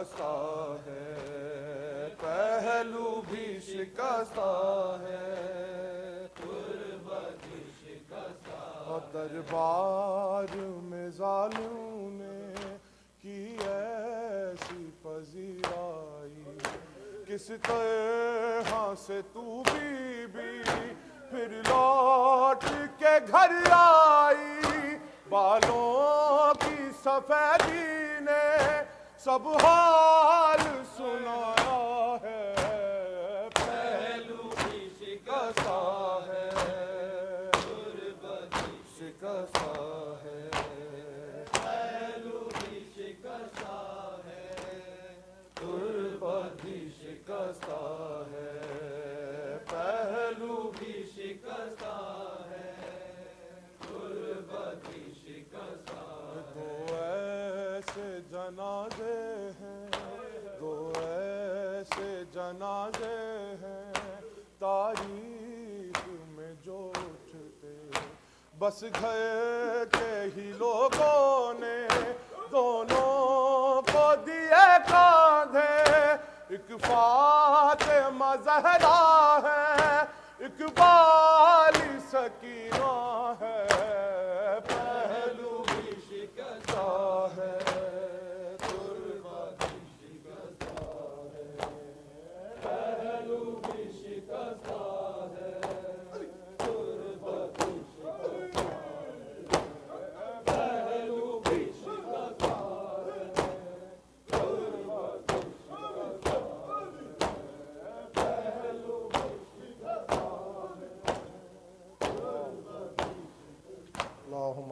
شکستہ ہے، پہلو بھی شکستہ ہے، اور دربار میں ظالم نے کی ایسی پذیرائی، کس طرح سے تو بی پھر لوٹ کے گھر آئی، بالوں کی سفیدی نے سب حال سنایا ہے، پہلو بھی شکستہ ہے، شکستہ ہے، پہلو بھی شکستہ ہے، تربت بھی شکستہ ہے، پہلو بھی شکستہ ہے، تربت بھی شکستہ ہے۔ دو ایسے جنازے ہیں، دو ایسے جنازے ہیں تاریخ میں جو اٹھتے، بس گھر کے ہی لوگوں نے دونوں کو دیے کاندھے، ایک فاطمہ زہرا ہے، ایک بالی سکینہ ہے، پہلو بھی شکستہ ہے،